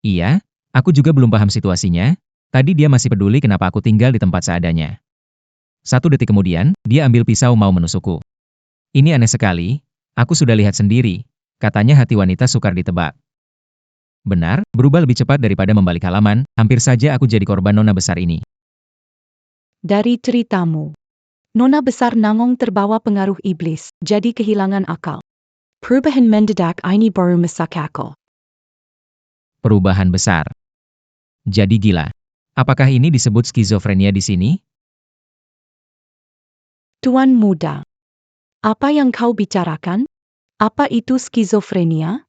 Iya, aku juga belum paham situasinya. Tadi dia masih peduli kenapa aku tinggal di tempat seadanya. 1 detik kemudian, dia ambil pisau mau menusukku. Ini aneh sekali, aku sudah lihat sendiri. Katanya hati wanita sukar ditebak. Benar, berubah lebih cepat daripada membalik halaman, hampir saja aku jadi korban Nona besar ini. Dari ceritamu, Nona besar Nangong terbawa pengaruh iblis, jadi kehilangan akal. Perubahan mendadak ini baru masuk akal. Perubahan besar. Jadi gila. Apakah ini disebut skizofrenia di sini? Tuan muda, apa yang kau bicarakan? Apa itu skizofrenia?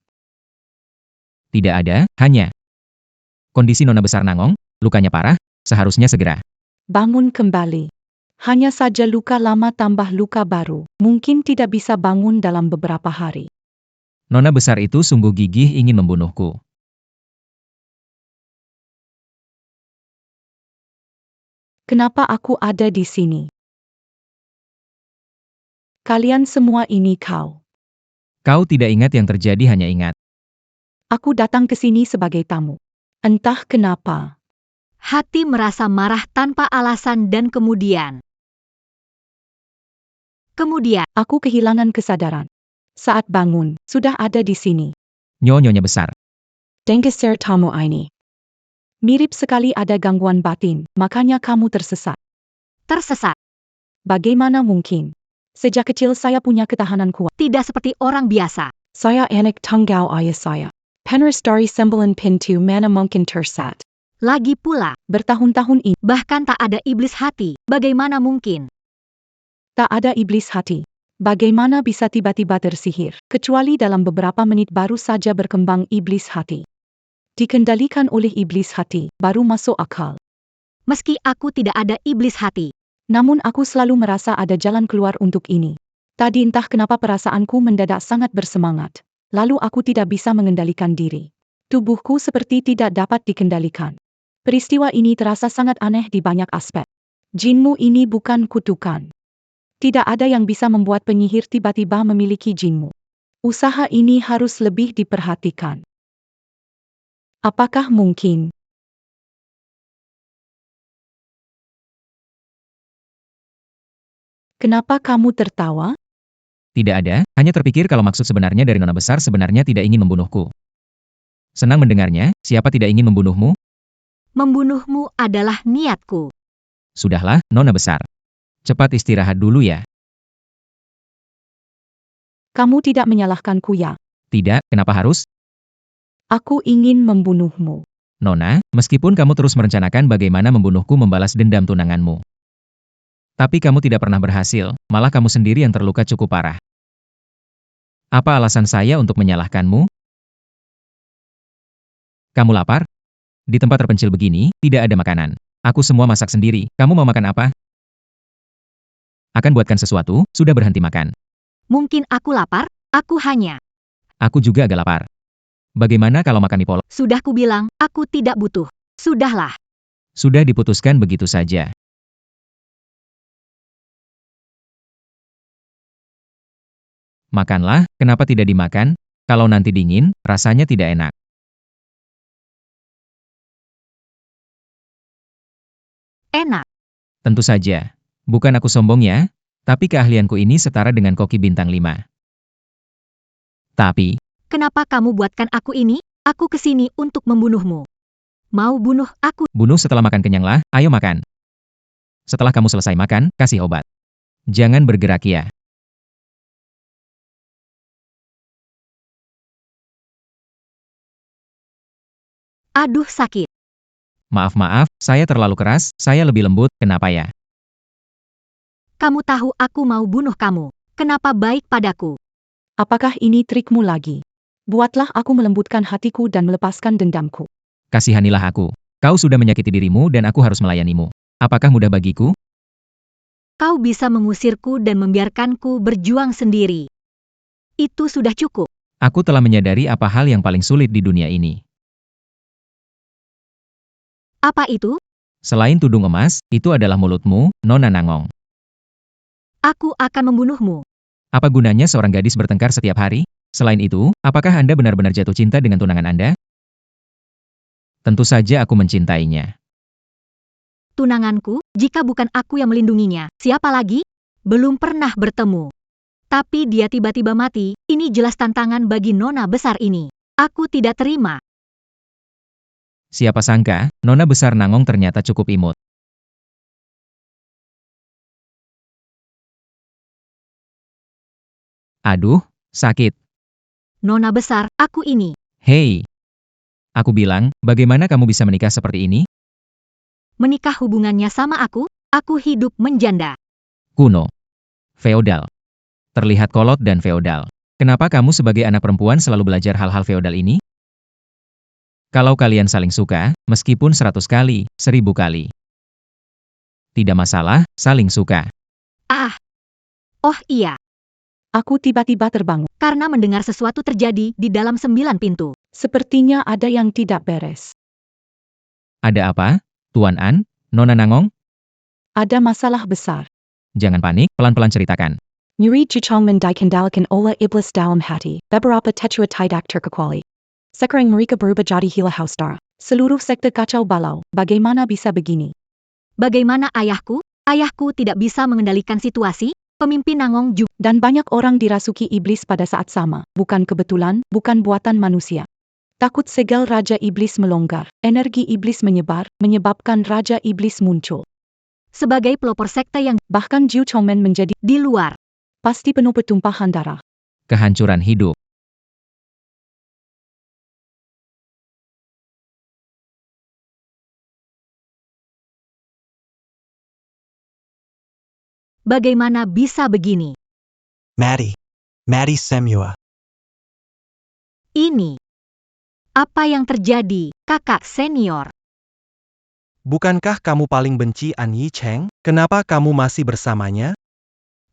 Tidak ada, hanya kondisi Nona besar Nangong, lukanya parah, seharusnya segera. Bangun kembali. Hanya saja luka lama tambah luka baru, mungkin tidak bisa bangun dalam beberapa hari. Nona besar itu sungguh gigih ingin membunuhku. Kenapa aku ada di sini? Kalian semua ini kau. Kau tidak ingat yang terjadi, hanya ingat. Aku datang ke sini sebagai tamu. Entah kenapa. Hati merasa marah tanpa alasan dan kemudian. Aku kehilangan kesadaran. Saat bangun, sudah ada di sini. Nyonya besar. Denggeser tamu ini. Mirip sekali ada gangguan batin, makanya kamu tersesat. Tersesat. Bagaimana mungkin? Sejak kecil saya punya ketahanan kuat. Tidak seperti orang biasa. Saya anak tunggal ayah saya. Penerus dari 9 pintu mana mungkin tersesat. Lagi pula, Bertahun-tahun ini, bahkan tak ada iblis hati. Bagaimana mungkin? tak ada iblis hati. Bagaimana bisa tiba-tiba tersihir, kecuali dalam beberapa menit baru saja berkembang iblis hati. Dikendalikan oleh iblis hati, baru masuk akal. Meski aku tidak ada iblis hati. Namun aku selalu merasa ada jalan keluar untuk ini. Tadi entah kenapa perasaanku mendadak sangat bersemangat. Lalu aku tidak bisa mengendalikan diri. Tubuhku seperti tidak dapat dikendalikan. Peristiwa ini terasa sangat aneh di banyak aspek. Jinmu ini bukan kutukan. Tidak ada yang bisa membuat penyihir tiba-tiba memiliki jinmu. Usaha ini harus lebih diperhatikan. Apakah mungkin Kenapa kamu tertawa? Tidak ada, hanya terpikir kalau maksud sebenarnya dari Nona Besar sebenarnya tidak ingin membunuhku. Senang mendengarnya, siapa tidak ingin membunuhmu? Membunuhmu adalah niatku. Sudahlah, Nona Besar. Cepat istirahat dulu ya. Kamu tidak menyalahkanku ya? Tidak, kenapa harus? Aku ingin membunuhmu. Nona, meskipun kamu terus merencanakan bagaimana membunuhku membalas dendam tunanganmu. Tapi kamu tidak pernah berhasil, malah kamu sendiri yang terluka cukup parah. Apa alasan saya untuk menyalahkanmu? Kamu lapar? Di tempat terpencil begini, tidak ada makanan. Aku semua masak sendiri, kamu mau makan apa? Akan buatkan sesuatu, sudah berhenti makan. Mungkin aku lapar, aku hanya. Aku juga agak lapar. Bagaimana kalau makan mie polos? Sudah kubilang, aku tidak butuh. Sudahlah. Sudah diputuskan begitu saja. Makanlah, kenapa tidak dimakan? Kalau nanti dingin, rasanya tidak enak. Enak. Tentu saja. Bukan aku sombong ya, tapi keahlianku ini setara dengan koki bintang 5. Tapi, Kenapa kamu buatkan aku ini? Aku kesini untuk membunuhmu. Mau bunuh aku? bunuh setelah makan kenyanglah, ayo makan. Setelah kamu selesai makan, kasih obat. Jangan bergerak ya. Aduh sakit. Maaf, saya terlalu keras, saya lebih lembut, kenapa ya? Kamu tahu aku mau bunuh kamu. Kenapa baik padaku? Apakah ini trikmu lagi? Buatlah aku melembutkan hatiku dan melepaskan dendamku. Kasihanilah aku. Kau sudah menyakiti dirimu dan aku harus melayanimu. Apakah mudah bagiku? Kau bisa mengusirku dan membiarkanku berjuang sendiri. Itu sudah cukup. Aku telah menyadari apa hal yang paling sulit di dunia ini. Apa itu? Selain tudung emas, itu adalah mulutmu, Nona Nangong. Aku akan membunuhmu. Apa gunanya seorang gadis bertengkar setiap hari? Selain itu, apakah Anda benar-benar jatuh cinta dengan tunangan Anda? Tentu saja aku mencintainya. Tunanganku, jika bukan aku yang melindunginya, siapa lagi? Belum pernah bertemu. Tapi dia tiba-tiba mati, ini jelas tantangan bagi Nona Besar ini. Aku tidak terima. Siapa sangka, Nona Besar Nangong ternyata cukup imut. Aduh, sakit. Nona Besar, aku ini. Hei. Aku bilang, bagaimana kamu bisa menikah seperti ini? Menikah hubungannya sama aku hidup menjanda. Kuno. Feodal. Terlihat kolot dan feodal. Kenapa kamu sebagai anak perempuan selalu belajar hal-hal feodal ini? Kalau kalian saling suka, meskipun 100 kali, 1000 kali. Tidak masalah, saling suka. Ah. Oh iya, Aku tiba-tiba terbangun. karena mendengar sesuatu terjadi di dalam 9 pintu. Sepertinya ada yang tidak beres. Ada apa? Tuan An, Nona Nangong? Ada masalah besar. Jangan panik, pelan-pelan ceritakan. Murid Jichongmen dikendalikan oleh iblis dalam hati. Beberapa tetua tidak terkecuali. Sekarang mereka berubah jadi hila hausdara. Seluruh sekte kacau balau. Bagaimana bisa begini? Bagaimana ayahku? Ayahku tidak bisa mengendalikan situasi. Pemimpin Nangong juga. Dan banyak orang dirasuki iblis pada saat sama. Bukan kebetulan, bukan buatan manusia. Takut segel Raja Iblis melonggar. Energi iblis menyebar, menyebabkan Raja Iblis muncul. Sebagai pelopor sekte yang Bahkan Jiu Chongmen menjadi di luar. pasti penuh pertumpahan darah. Kehancuran hidup. Bagaimana bisa begini? Maddie Semua. Ini. Apa yang terjadi, kakak senior? Bukankah kamu paling benci An Yi Cheng? Kenapa kamu masih bersamanya?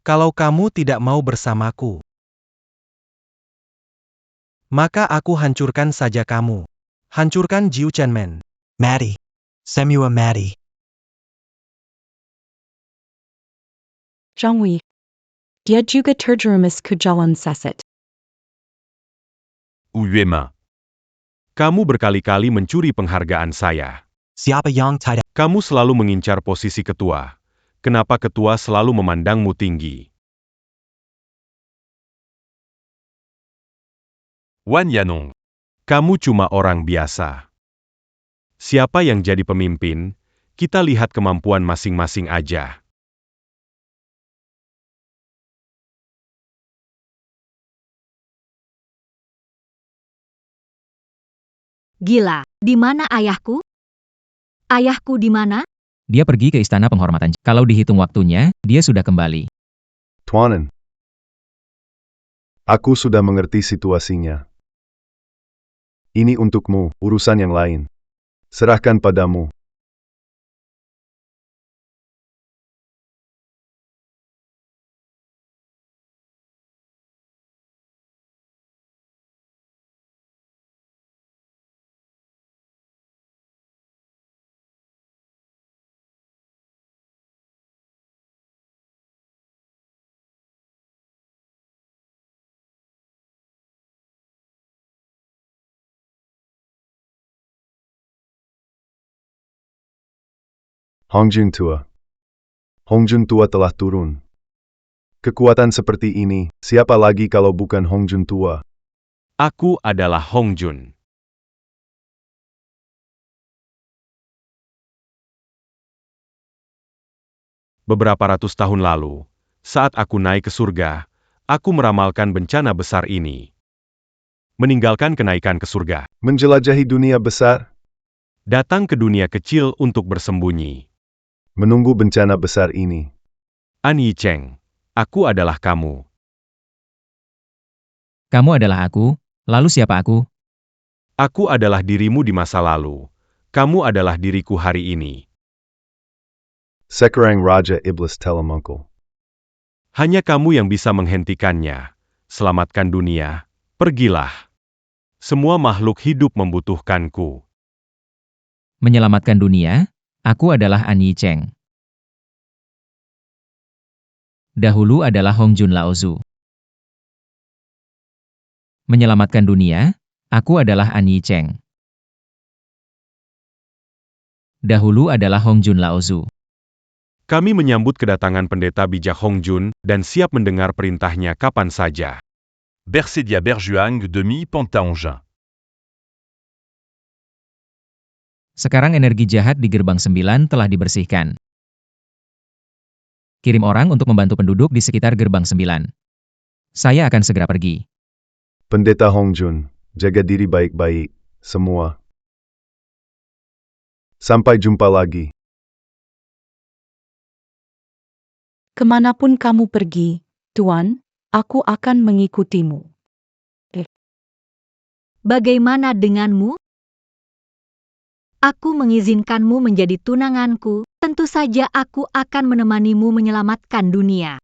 Kalau kamu tidak mau bersamaku, maka aku hancurkan saja kamu. Hancurkan Jiu Chenmen. Maddie. Semua Maddie. Zhang Wei. Dia juga terjerumus ke jalan sesat. Uyuema. Kamu berkali-kali mencuri penghargaan saya. Siapa yang tidak? Kamu selalu mengincar posisi ketua. kenapa ketua selalu memandangmu tinggi? Wan Yanong. Kamu cuma orang biasa. Siapa yang jadi pemimpin, kita lihat kemampuan masing-masing aja. Gila, di mana ayahku? Ayahku di mana? Dia pergi ke istana penghormatan. Kalau dihitung waktunya, dia sudah kembali. Tuanan. Aku sudah mengerti situasinya. Ini untukmu, urusan yang lain. Serahkan padamu. Hongjun Tua. Hongjun Tua telah turun. Kekuatan seperti ini, siapa lagi kalau bukan Hongjun Tua? Aku adalah Hongjun. Beberapa ratus tahun lalu, saat aku naik ke surga, aku meramalkan bencana besar ini. Meninggalkan kenaikan ke surga, Menjelajahi dunia besar, datang ke dunia kecil untuk bersembunyi. menunggu bencana besar ini. An Yicheng, aku adalah kamu. Kamu adalah aku, lalu siapa aku? Aku adalah dirimu di masa lalu. Kamu adalah diriku hari ini. Sekarang Raja Iblis Telemungkul. Hanya kamu yang bisa menghentikannya. Selamatkan dunia, pergilah. Semua makhluk hidup membutuhkanku. Menyelamatkan dunia? Aku adalah An Yicheng. Dahulu adalah Hongjun Laozu. Menyelamatkan dunia? Aku adalah An Yicheng. Dahulu adalah Hongjun Laozu. Kami menyambut kedatangan pendeta bijak Hongjun dan siap mendengar perintahnya kapan saja. Bersedia Berjuang demi Pantaongin. Sekarang energi jahat di gerbang 9 telah dibersihkan. Kirim orang untuk membantu penduduk di sekitar gerbang 9. Saya akan segera pergi. Pendeta Hongjun, jaga diri baik-baik, semua. Sampai jumpa lagi. Kemanapun kamu pergi, Tuan, aku akan mengikutimu. Bagaimana denganmu? Aku mengizinkanmu menjadi tunanganku, tentu saja aku akan menemanimu menyelamatkan dunia.